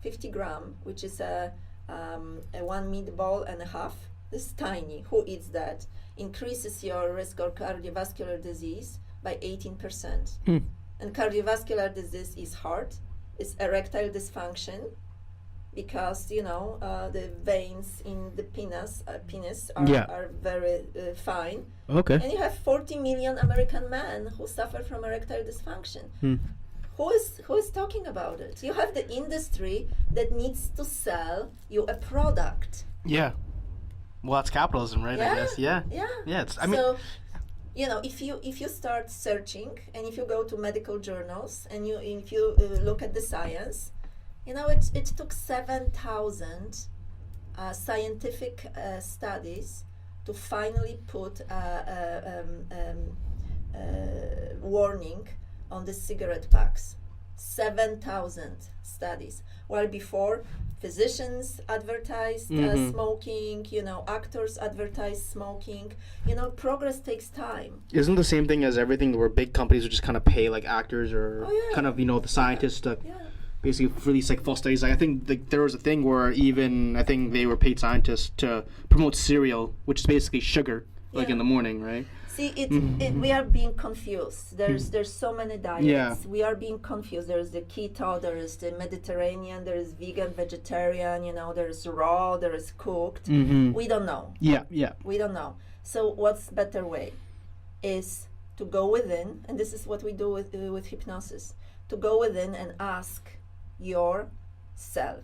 50 gram, which is a one meatball and a half, this is tiny. Who eats that? Increases your risk of cardiovascular disease by 18%. And cardiovascular disease is heart, it's erectile dysfunction, because the veins in the penis are very fine. Okay. And you have 40 million American men who suffer from erectile dysfunction. Who is talking about it? You have the industry that needs to sell you a product. Yeah. Well, that's capitalism, right? I Yeah, guess. Yeah. yeah. Yeah. It's. I mean. So, if you start searching and if you go to medical journals and if you look at the science, it took 7,000 scientific studies to finally put warning on the cigarette packs. 7,000 studies. While before, physicians advertised smoking, actors advertised smoking. Progress takes time. Isn't the same thing as everything where big companies would just kind of pay like actors or kind of the scientists to basically release like false studies? Like, I think there was a thing where even I think they were paid scientists to promote cereal, which is basically sugar, like in the morning, right? See, we are being confused. There's so many diets. Yeah. We are being confused. There's the keto, there is the Mediterranean, there is vegan, vegetarian. There is raw, there is cooked. We don't know. Yeah. We don't know. So what's better way is to go within, and this is what we do with hypnosis, to go within and ask yourself.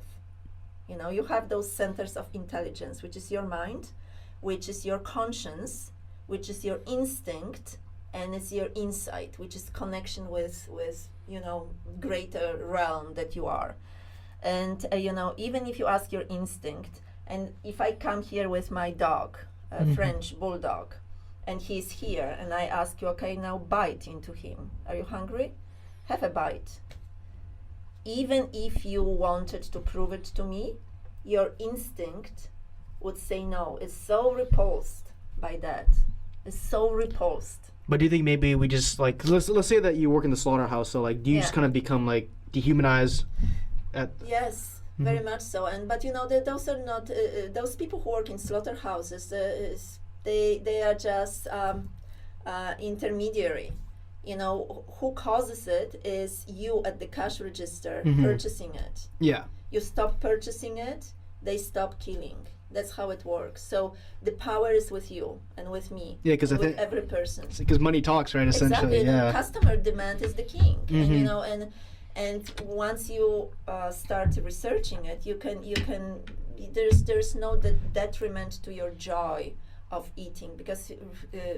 You have those centers of intelligence, which is your mind, which is your conscience, which is your instinct, and it's your insight, which is connection with greater realm that you are. And even if you ask your instinct, and if I come here with my dog, a French bulldog, and he's here, and I ask you, okay, now bite into him. Are you hungry? Have a bite. Even if you wanted to prove it to me, your instinct would say no. It's so repulsed by that. It's so repulsed. But do you think maybe we just like let's say that you work in the slaughterhouse, so like do you just kind of become like dehumanized at Yes, very much so. But those are not those people who work in slaughterhouses. They are just intermediary. Who causes it is you at the cash register purchasing it. Yeah. You stop purchasing it, they stop killing. That's how it works. So the power is with you and with me. Yeah, because I think every person. Because money talks, right? Essentially, exactly. yeah. And customer demand is the king, and once you start researching it, you can. There's no detriment to your joy of eating, because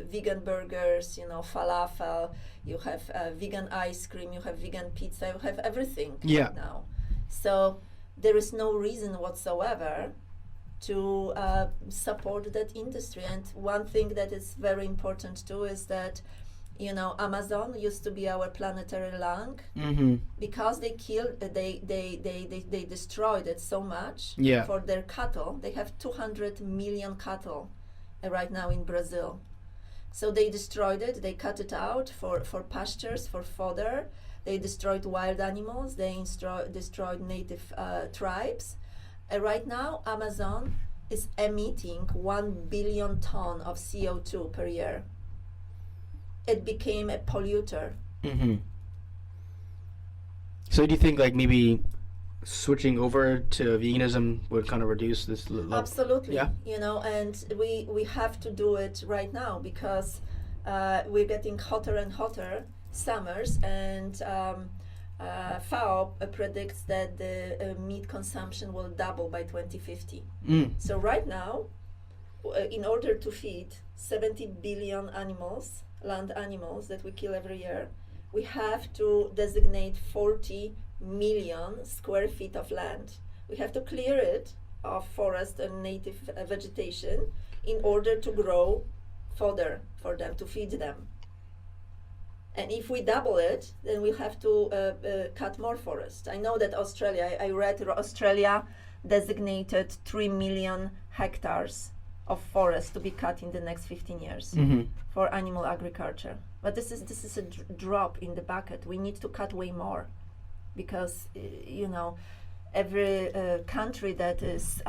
vegan burgers, falafel, you have vegan ice cream, you have vegan pizza, you have everything right now. So there is no reason whatsoever to support that industry. And one thing that is very important too is that Amazon used to be our planetary lung, because they killed they destroyed it so much for their cattle. They have 200 million cattle right now in Brazil. So they destroyed it, they cut it out for pastures, for fodder. They destroyed wild animals, they destroyed native tribes. Right now, Amazon is emitting 1 billion ton of CO2 per year. It became a polluter. So do you think like maybe switching over to veganism would kind of reduce this level? Absolutely. Yeah. And we have to do it right now, because we're getting hotter and hotter summers, and FAO predicts that the meat consumption will double by 2050. So right now, in order to feed 70 billion animals, land animals that we kill every year, we have to designate 40 million square feet of land. We have to clear it of forest and native vegetation in order to grow fodder for them, to feed them. And if we double it, then we have to cut more forest. I know that I read Australia designated 3 million hectares of forest to be cut in the next 15 years for animal agriculture. But this is a drop in the bucket. We need to cut way more, because every country that is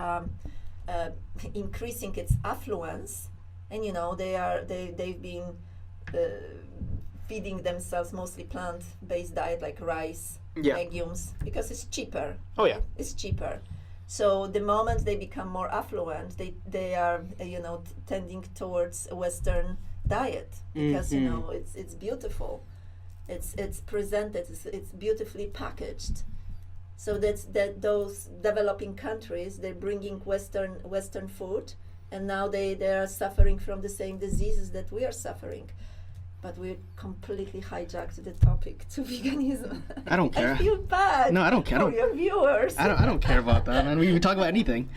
increasing its affluence, and they've been feeding themselves mostly plant-based diet like rice, legumes, because it's cheaper. Oh yeah, it's cheaper. So the moment they become more affluent, they are tending towards a Western diet, because it's beautiful, it's presented, it's beautifully packaged. So that those developing countries, they're bringing Western food and now they are suffering from the same diseases that we are suffering. But we completely hijacked the topic to veganism. I don't care. I feel bad. No, I don't care. For your viewers. I don't care about that, man. We can talk about anything.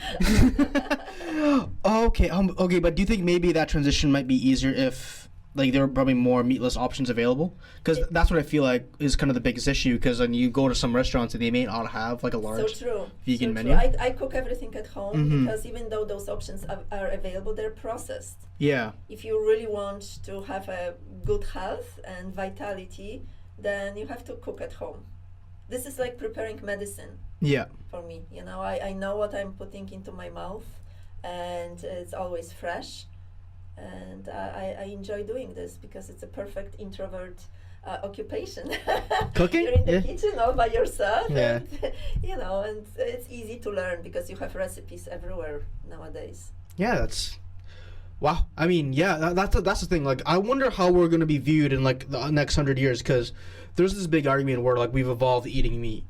Okay, but do you think maybe that transition might be easier if like there were probably more meatless options available? Because that's what I feel like is kind of the biggest issue. Because when you go to some restaurants, they may not have like a large vegan menu. I cook everything at home because even though those options are available, they're processed. Yeah. If you really want to have a good health and vitality, then you have to cook at home. This is like preparing medicine. Yeah. For me, I know what I'm putting into my mouth, and it's always fresh. And I enjoy doing this because it's a perfect introvert occupation. Cooking? You're in the kitchen all by yourself. Yeah. And, and it's easy to learn because you have recipes everywhere nowadays. Yeah, that's... Wow. I mean, yeah, that's the thing. Like, I wonder how we're going to be viewed in, like, the next 100 years, because there's this big argument where, like, we've evolved eating meat.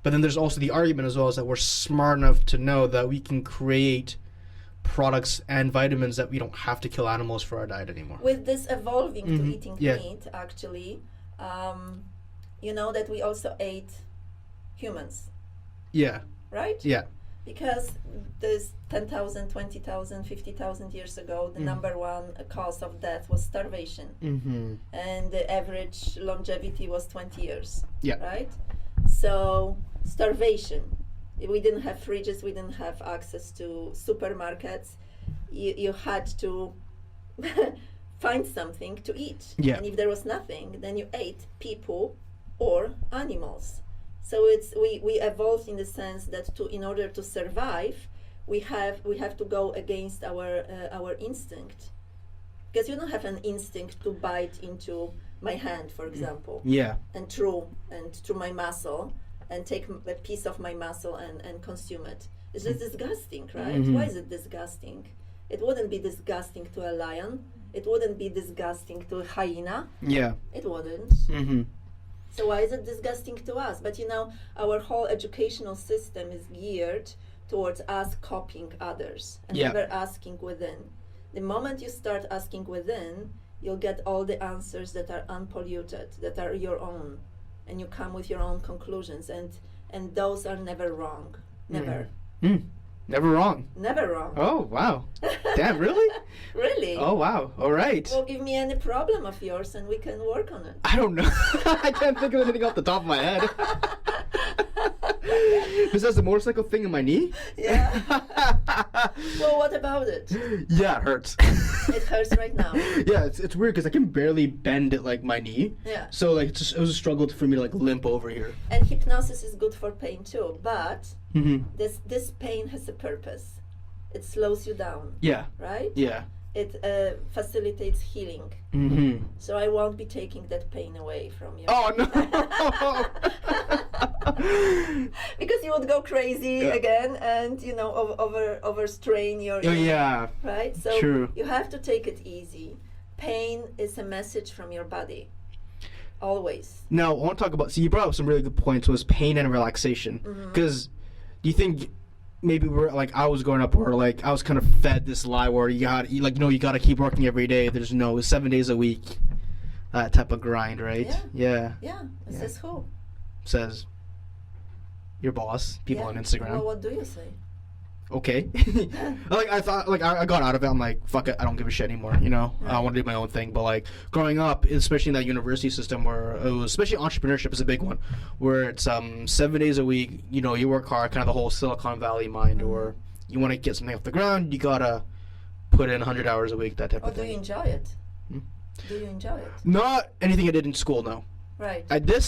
But then there's also the argument as well is that we're smart enough to know that we can create products and vitamins that we don't have to kill animals for our diet anymore. With this evolving to eating meat, actually, you know that we also ate humans. Yeah. Right? Yeah. Because this 10,000, 20,000, 50,000 years ago, the number one cause of death was starvation. And the average longevity was 20 years. Yeah. Right? So, starvation. We didn't have fridges, we didn't have access to supermarkets. You had to find something to eat. Yeah. And if there was nothing, then you ate people or animals. So we evolved in the sense that in order to survive, we have to go against our instinct. Because you don't have an instinct to bite into my hand, for example. Yeah. And through my muscle. And take a piece of my muscle and consume it. It's just disgusting, right? Why is it disgusting? It wouldn't be disgusting to a lion. It wouldn't be disgusting to a hyena. Yeah. It wouldn't. So why is it disgusting to us? But our whole educational system is geared towards us copying others and never asking within. The moment you start asking within, you'll get all the answers that are unpolluted, that are your own. And you come with your own conclusions, and those are never wrong. Never. Never wrong. Never wrong. Oh, wow. Damn, really? Really? Oh, wow. All right. Well, give me any problem of yours and we can work on it. I don't know. I can't think of anything off the top of my head. Besides the motorcycle thing in my knee? Yeah. Well, what about it? Yeah, it hurts. It hurts right now. Yeah, it's weird because I can barely bend it, like, my knee. Yeah. So, like, it was a struggle for me to, like, limp over here. And hypnosis is good for pain too, but this pain has a purpose. It slows you down. Yeah. Right? Yeah. It facilitates healing. So I won't be taking that pain away from you. Oh, no. Because you would go crazy again and, overstrain your... Yeah. Right? So True. You have to take it easy. Pain is a message from your body. Always. Now, I want to talk about... So you brought up some really good points, was pain and relaxation. Because do you think... Maybe I was growing up where like I was kind of fed this lie where you got to keep working every day. There's 7 days a week, that type of grind, right? Yeah. Says who? Says your boss, people on Instagram. Well, what do you say? Okay. I thought I got out of it. I'm like, fuck it, I don't give a shit anymore. I want to do my own thing. But like growing up, especially in that university system where it was, especially entrepreneurship is a big one, where it's 7 days a week. You work hard, kind of the whole Silicon Valley mind, or you want to get something off the ground, you gotta put in 100 hours a week, that type of thing. Do you enjoy it? Do you enjoy it? Not anything I did in school, no. Right.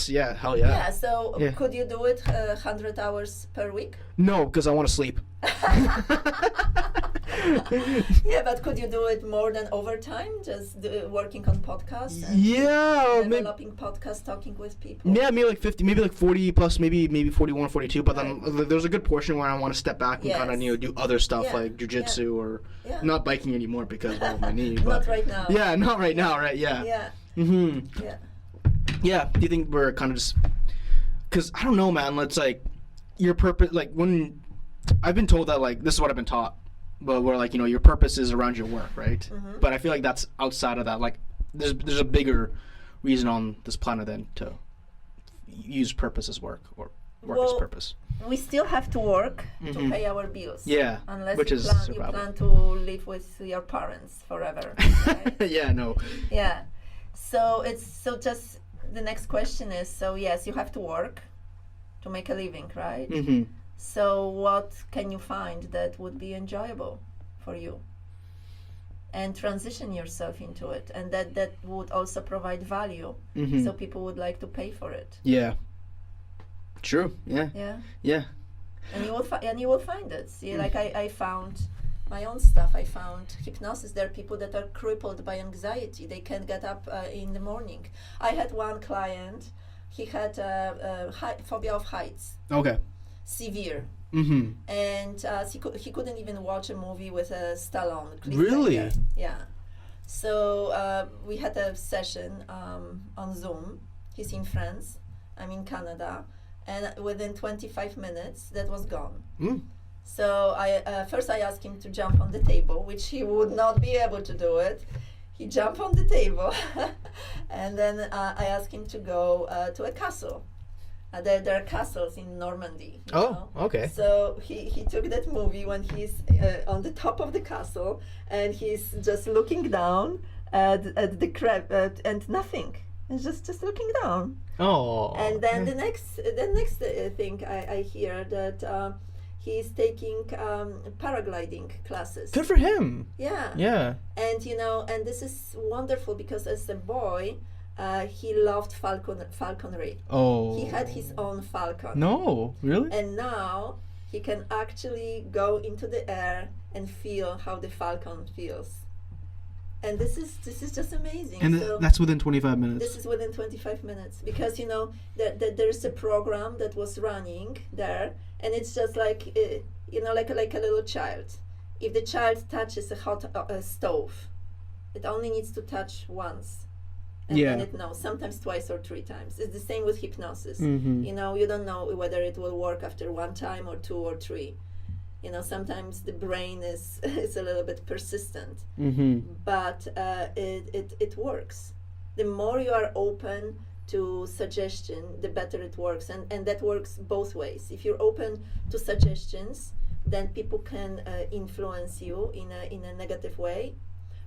Yeah, hell yeah. Yeah, so could you do it 100 hours per week? No, because I want to sleep. Yeah, but could you do it more than overtime? Just working on podcasts? And developing podcasts, talking with people? Yeah, maybe like 50, maybe like 40 plus, maybe 41, 42. But then there's a good portion where I want to step back and kind of do other stuff like jujitsu or not biking anymore because of my knee. But not right now. Yeah, not right now, right? Yeah. Yeah. Yeah. Yeah. Do you think we're kind of just? Because I don't know, man. It's like your purpose. Like when I've been told that, like this is what I've been taught. but where like, you know, your purpose is around your work, right? Mhm. But I feel like that's outside of that. Like, there's a bigger reason on this planet than to use purpose as work or work as Well, purpose. We still have to work to Mhm. pay our bills. Yeah, Unless which you is plan, a you problem. plan to live with your parents forever. Right? Yeah, no. Yeah. So just the next question is, so yes, you have to work to make a living, right? Mm-hmm. So what can you find that would be enjoyable for you? And transition yourself into it, and that would also provide value, Mm-hmm. so people would like to pay for it. Yeah. True. Yeah. Yeah. Yeah. And you will find it. See, like I found my own stuff. I found hypnosis. There are people that are crippled by anxiety. They can't get up in the morning. I had one client. He had a phobia of heights, Okay. severe, Mm-hmm. and he couldn't even watch a movie with a Stallone. Really? cliffhanger. Yeah. So we had a session on Zoom. He's in France. I'm in Canada. And within 25 minutes, that was gone. Mm. So first I asked him to jump on the table, which he would not be able to do it. He jumped on the table, and then I asked him to go to a castle. There are castles in Normandy. You know? Okay. So he took that movie when he's on the top of the castle, and he's just looking down at the crab and nothing. He's just looking down. Oh. And then the next thing I hear that he's taking paragliding classes. Good for him. Yeah. Yeah. And you know, and this is wonderful because as a boy, he loved falconry. Oh. He had his own falcon. No, really? And now he can actually go into the air and feel how the falcon feels. And this is just amazing. And So that's within 25 minutes. this is within 25 minutes because you know there's a program that was running there, and it's just like you know, like a little child. If the child touches a hot stove, it only needs to touch once, and Yeah. then it knows. Sometimes twice or three times. It's the same with hypnosis. Mm-hmm. You know, you don't know whether it will work after one time or two or three. You know, sometimes the brain is a little bit persistent, Mm-hmm. but it works. The more you are open to suggestion, the better it works, and that works both ways. If you're open to suggestions, then people can influence you in a negative way.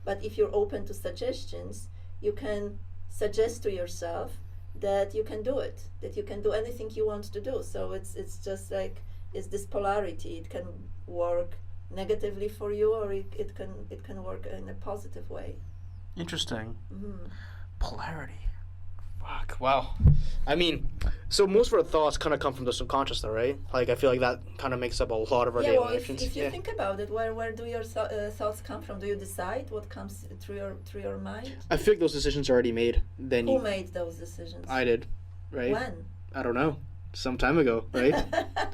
But if you're open to suggestions, you can suggest to yourself that you can do it, that you can do anything you want to do. So it's just like, it's this polarity. It can work negatively for you, or it can work in a positive way. Interesting. Mm-hmm. Polarity. Fuck. Wow. I mean, so most of our thoughts kind of come from the subconscious, though, right? Like, I feel like that kind of makes up a lot of our Yeah, daily well, actions. if you think about it, where do your thoughts come from? Do you decide what comes through your mind? I feel like those decisions are already made. Then Who you. made those decisions? I did, right? When? I don't know. Some time ago, right?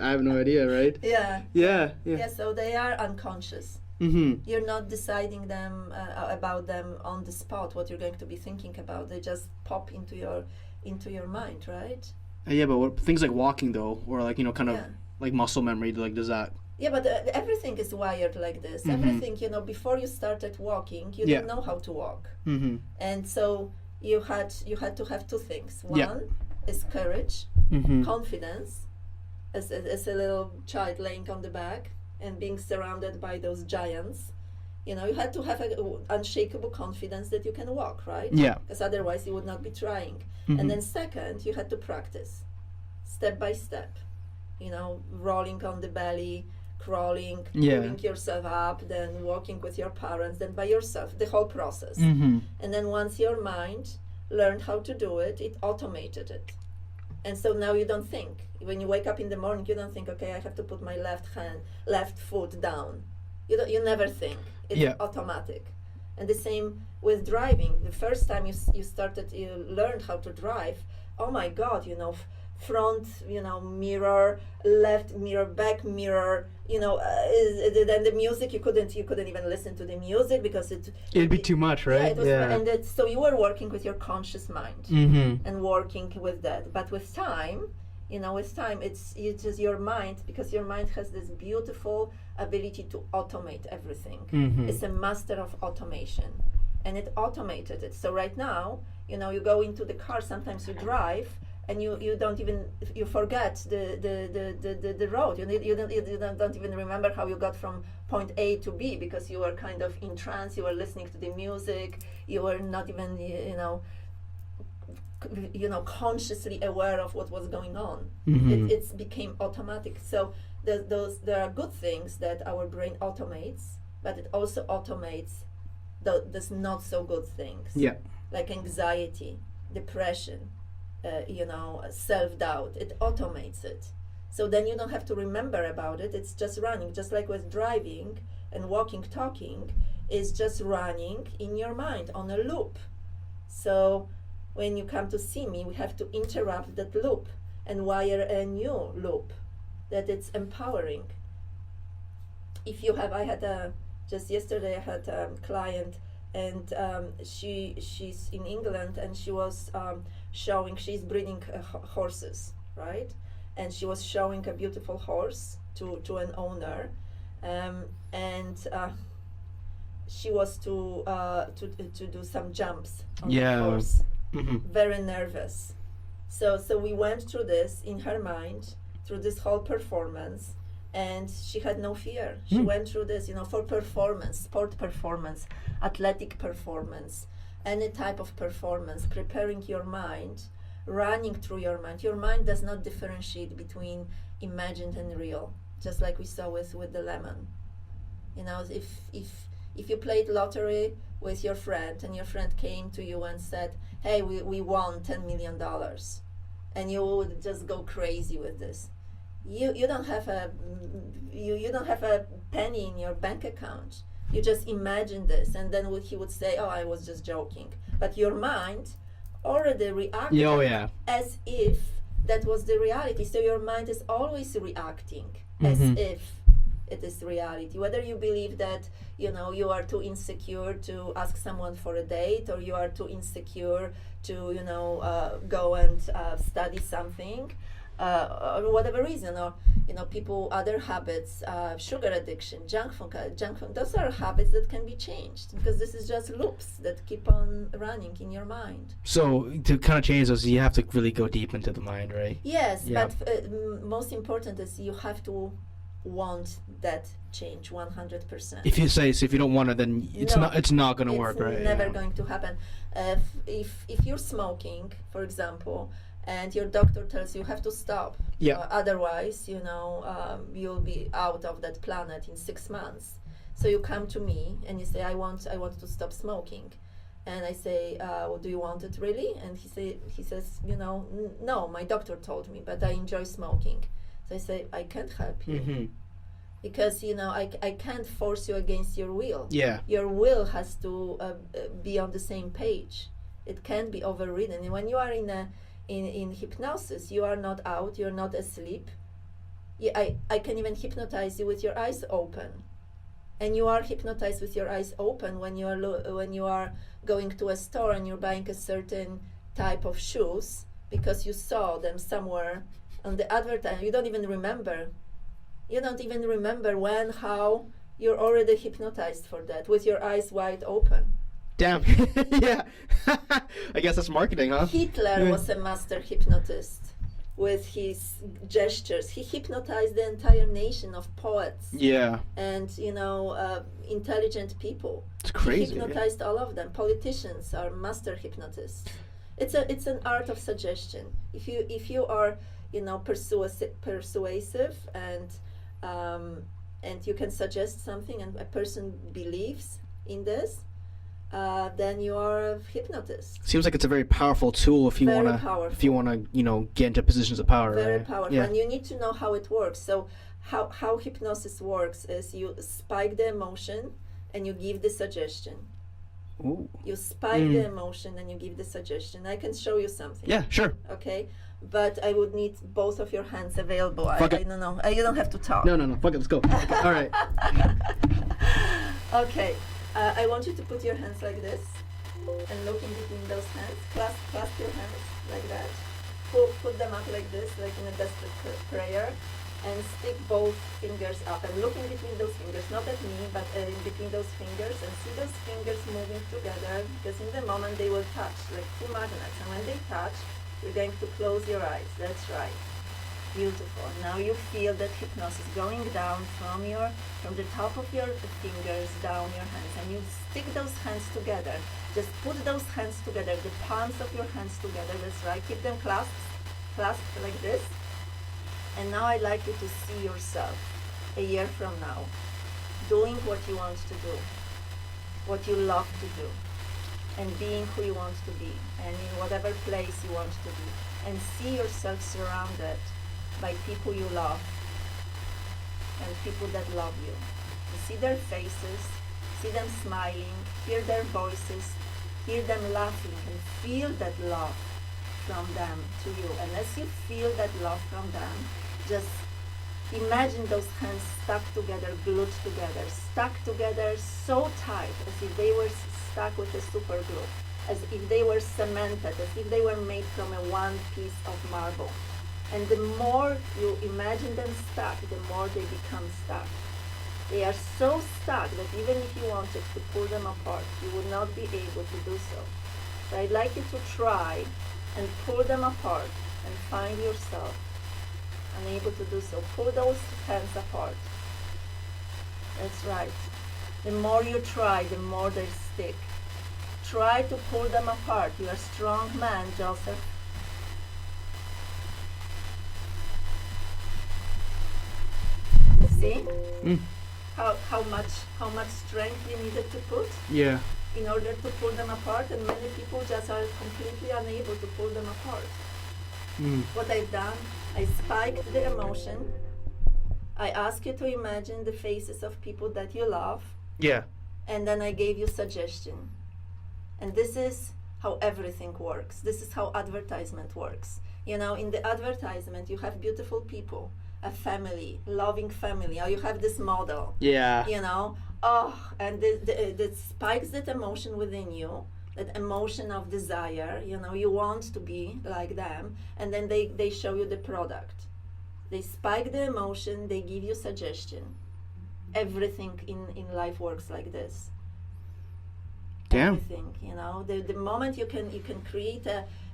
I have no idea, right? Yeah. Yeah. Yeah. So they are unconscious. Mm-hmm. You're not deciding them about them on the spot. What you're going to be thinking about, they just pop into your mind, right? Yeah, but things like walking, though, or like, you know, kind of Yeah. like muscle memory, like, does that? Yeah, but everything is wired like this. Mhm. Everything, you know, before you started walking, you Yeah. didn't know how to walk, Mm-hmm. and so you had to have two things. One Yeah. is courage, Mm-hmm. confidence, as a little child laying on the back and being surrounded by those giants. You know, you had to have an unshakable confidence that you can walk, right? Yeah. Because otherwise you would not be trying. Mhm. And then second, you had to practice, step by step. You know, rolling on the belly, crawling, Yeah. pulling yourself up, then walking with your parents, then by yourself, the whole process. Mm-hmm. And then once your mind learned how to do it, it automated it. And so now you don't think. When you wake up in the morning, you don't think, okay, I have to put my left foot down. You never think. It's Yeah. automatic. And the same with driving. The first time you learned how to drive, oh my God, you know, front, you know, mirror, left mirror, back mirror, you know, then the music, you couldn't even listen to the music because It'd be too much, right? Yeah, it was, and so you were working with your conscious mind Mm-hmm. and working with that. But with time, with time, it's just your mind, because your mind has this beautiful ability to automate everything. It's a master of automation, and it automated it. So right now, you go into the car, sometimes you drive, and you don't even, you forget the road. You don't even remember how you got from point A to B, because you were kind of in trance, you were listening to the music, you were not even consciously aware of what was going on. It's became automatic. So there are good things that our brain automates, but it also automates those not so good things. Yeah. Like anxiety, depression, self-doubt. It automates it. So then you don't have to remember about it. It's just running, just like with driving and walking, talking is just running in your mind on a loop. So when you come to see me, we have to interrupt that loop and wire a new loop that it's empowering. Just yesterday I had a client, and she's in England, and she was showing, she's breeding horses, right? And she was showing a beautiful horse to an owner, and she was to do some jumps on the horse. Very nervous. So we went through this in her mind, through this whole performance, and she had no fear. She went through this, for performance, sport performance, athletic performance, any type of performance, preparing your mind, running through your mind. Your mind does not differentiate between imagined and real, just like we saw with the lemon. If you played lottery with your friend, and your friend came to you and said, hey, we won $10 million, and you would just go crazy with this. You don't have a penny in your bank account. You just imagine this, and then he would say, oh, I was just joking. But your mind already reacted as if that was the reality. So your mind is always reacting as if it is reality. Whether you believe that you are too insecure to ask someone for a date, or you are too insecure to go and study something, or whatever reason, or people, other habits, sugar addiction, junk food, those are habits that can be changed, because this is just loops that keep on running in your mind. So to kind of change those, you have to really go deep into the mind, right? Yes, but most important is you have to want that change 100%. If you don't want it, then it's not going to work, right? It's never going to happen. If you're smoking, for example, and your doctor tells you have to stop, otherwise you'll be out of that planet in 6 months. So you come to me and you say, I want to stop smoking, and I say, well, do you want it really? And he says, no, my doctor told me, but I enjoy smoking. So I say, I can't help you, because I can't force you against your will. Your will has to be on the same page. It can't be overridden. And when you are in hypnosis, you are not out, you're not asleep. I can even hypnotize you with your eyes open, and you are hypnotized with your eyes open when you are going to a store and you're buying a certain type of shoes because you saw them somewhere on the advertisement. You don't even remember when, how. You're already hypnotized for that with your eyes wide open. Damn. Yeah. I guess that's marketing, huh? Hitler was a master hypnotist with his gestures. He hypnotized the entire nation of poets. And intelligent people. It's crazy. He hypnotized all of them. Politicians are master hypnotists. It's an art of suggestion. If you are persuasive and you can suggest something and a person believes in this, then you are a hypnotist. Seems like it's a very powerful tool if you want to get into positions of power. Very powerful, and you need to know how it works. So how hypnosis works is you spike the emotion and you give the suggestion. Ooh. You spike the emotion and you give the suggestion. I can show you something. Yeah, sure. Okay, but I would need both of your hands available. I don't know. You don't have to talk. No. Fuck it. Let's go. All right. Okay. I want you to put your hands like this and look in between those hands. Clasp your hands like that. put them up like this, like in a desperate prayer, and stick both fingers up. I'm looking between those fingers, not at me, but in between those fingers, and see those fingers moving together, because in the moment they will touch, like two magnets, and when they touch, you're going to close your eyes. That's right. Beautiful. Now you feel that hypnosis going down from the top of your fingers down your hands, and you stick those hands together. Just put those hands together, the palms of your hands together. That's right. Keep them clasped like this. And now I'd like you to see yourself a year from now doing what you want to do, what you love to do, and being who you want to be, and in whatever place you want to be, and see yourself surrounded by people you love and people that love you. You see their faces, see them smiling, hear their voices, hear them laughing, and feel that love from them to you. And as you feel that love from them, just imagine those hands stuck together, glued together, stuck together so tight as if they were stuck with a super glue, as if they were cemented, as if they were made from a one piece of marble. And the more you imagine them stuck, the more they become stuck. They are so stuck that even if you wanted to pull them apart, you would not be able to do so. So I'd like you to try and pull them apart and find yourself unable to do so. Pull those hands apart. That's right. The more you try, the more they stick. Try to pull them apart. You're a strong man, Joseph. See how much strength you needed to put in order to pull them apart, and many people just are completely unable to pull them apart. What I've done, I spiked the emotion. I asked you to imagine the faces of people that you love. Yeah. And then I gave you suggestion. And this is how everything works. This is how advertisement works. You know, in the advertisement, you have beautiful people, a family, loving family. Or you have this model. Yeah. You know, and that spikes that emotion within you, that emotion of desire. You know, you want to be like them, and then they show you the product. They spike the emotion. They give you suggestion. Everything in life works like this. Damn. Everything, you know, the moment you can create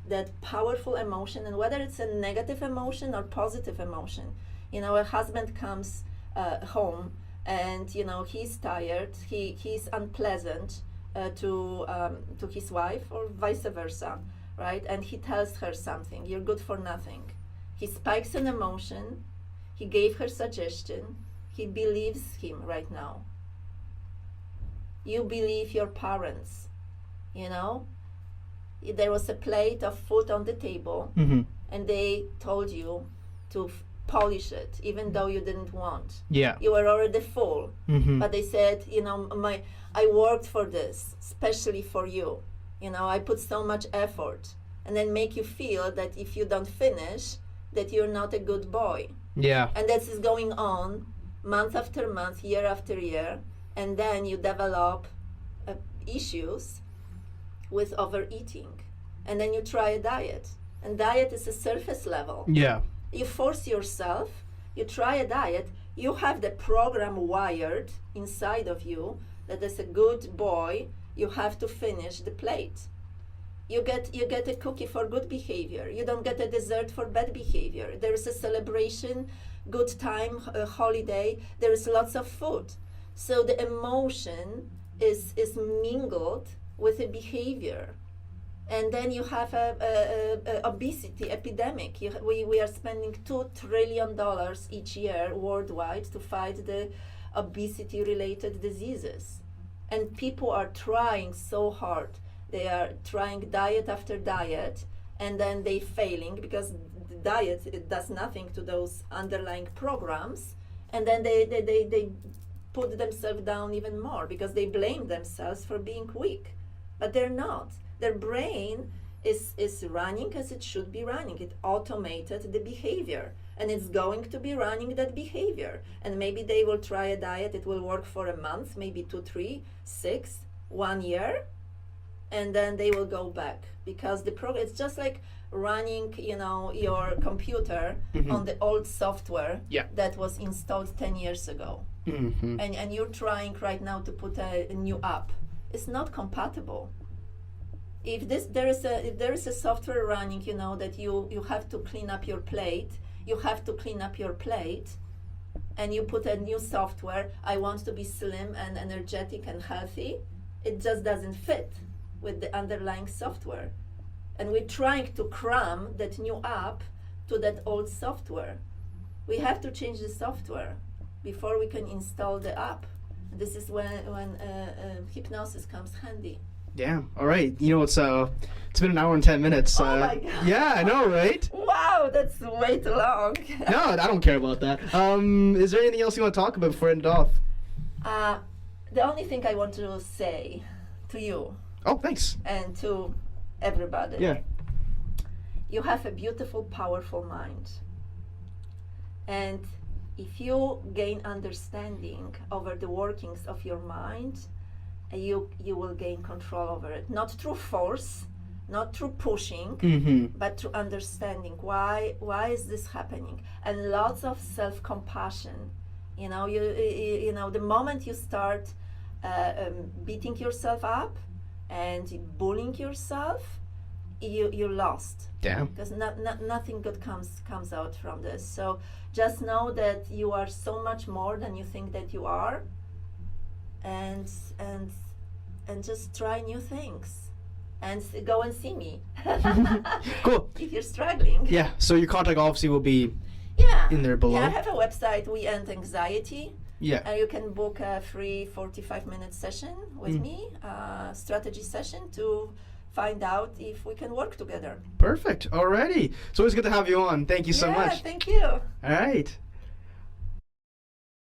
that powerful emotion, and whether it's a negative emotion or positive emotion. You know, a husband comes home and, you know, he's tired, he's unpleasant to his wife, or vice versa, right? And he tells her something, you're good for nothing. He spikes an emotion, he gave her suggestion, he believes him right now. You believe your parents, you know? There was a plate of food on the table, and they told you to polish it, even though you didn't want. Yeah. You were already full, but they said, you know, I worked for this, especially for you. You know, I put so much effort, and then make you feel that if you don't finish, that you're not a good boy. Yeah. And this is going on month after month, year after year, and then you develop issues with overeating, and then you try a diet, and diet is a surface level. Yeah. You force yourself, you try a diet, you have the program wired inside of you that as a good boy you have to finish the plate. You get a cookie for good behavior, you don't get a dessert for bad behavior. There is a celebration, good time, a holiday, there is lots of food. So the emotion is mingled with the behavior. And then you have a obesity epidemic. We are spending $2 trillion each year worldwide to fight the obesity-related diseases. And people are trying so hard. They are trying diet after diet, and then they failing because the diet, it does nothing to those underlying programs. And then they put themselves down even more because they blame themselves for being weak. But they're not. Their brain is running as it should be running. It automated the behavior, and it's going to be running that behavior. And maybe they will try a diet, it will work for a month, maybe 2, 3, 6, 1 year, and then they will go back, because the program, it's just like running, your computer on the old software that was installed 10 years ago. And you're trying right now to put a new app. It's not compatible. If there is a software running, that you have to clean up your plate, and you put a new software, I want to be slim and energetic and healthy, it just doesn't fit with the underlying software. And we're trying to cram that new app to that old software. We have to change the software before we can install the app. This is when hypnosis comes handy. Yeah. All right. It's been an hour and 10 minutes. Oh my God. Yeah, I know, right? Wow, that's way too long. No, I don't care about that. Is there anything else you want to talk about before I end off? The only thing I want to say to you. Oh, thanks. And to everybody. Yeah. You have a beautiful, powerful mind. And if you gain understanding over the workings of your mind, you will gain control over it. Not through force, not through pushing, but through understanding why is this happening, and lots of self-compassion. The moment you start beating yourself up and bullying yourself, you're lost. Damn. Because nothing good comes out from this. So just know that you are so much more than you think that you are, and just try new things, and go and see me. Cool. If you're struggling. Yeah. So your contact obviously will be in there below. Yeah, I have a website, We End Anxiety. Yeah. You can book a free 45-minute session with me, strategy session, to find out if we can work together. Perfect. Alrighty. It's always good to have you on. Thank you so much. Yeah, thank you. All right.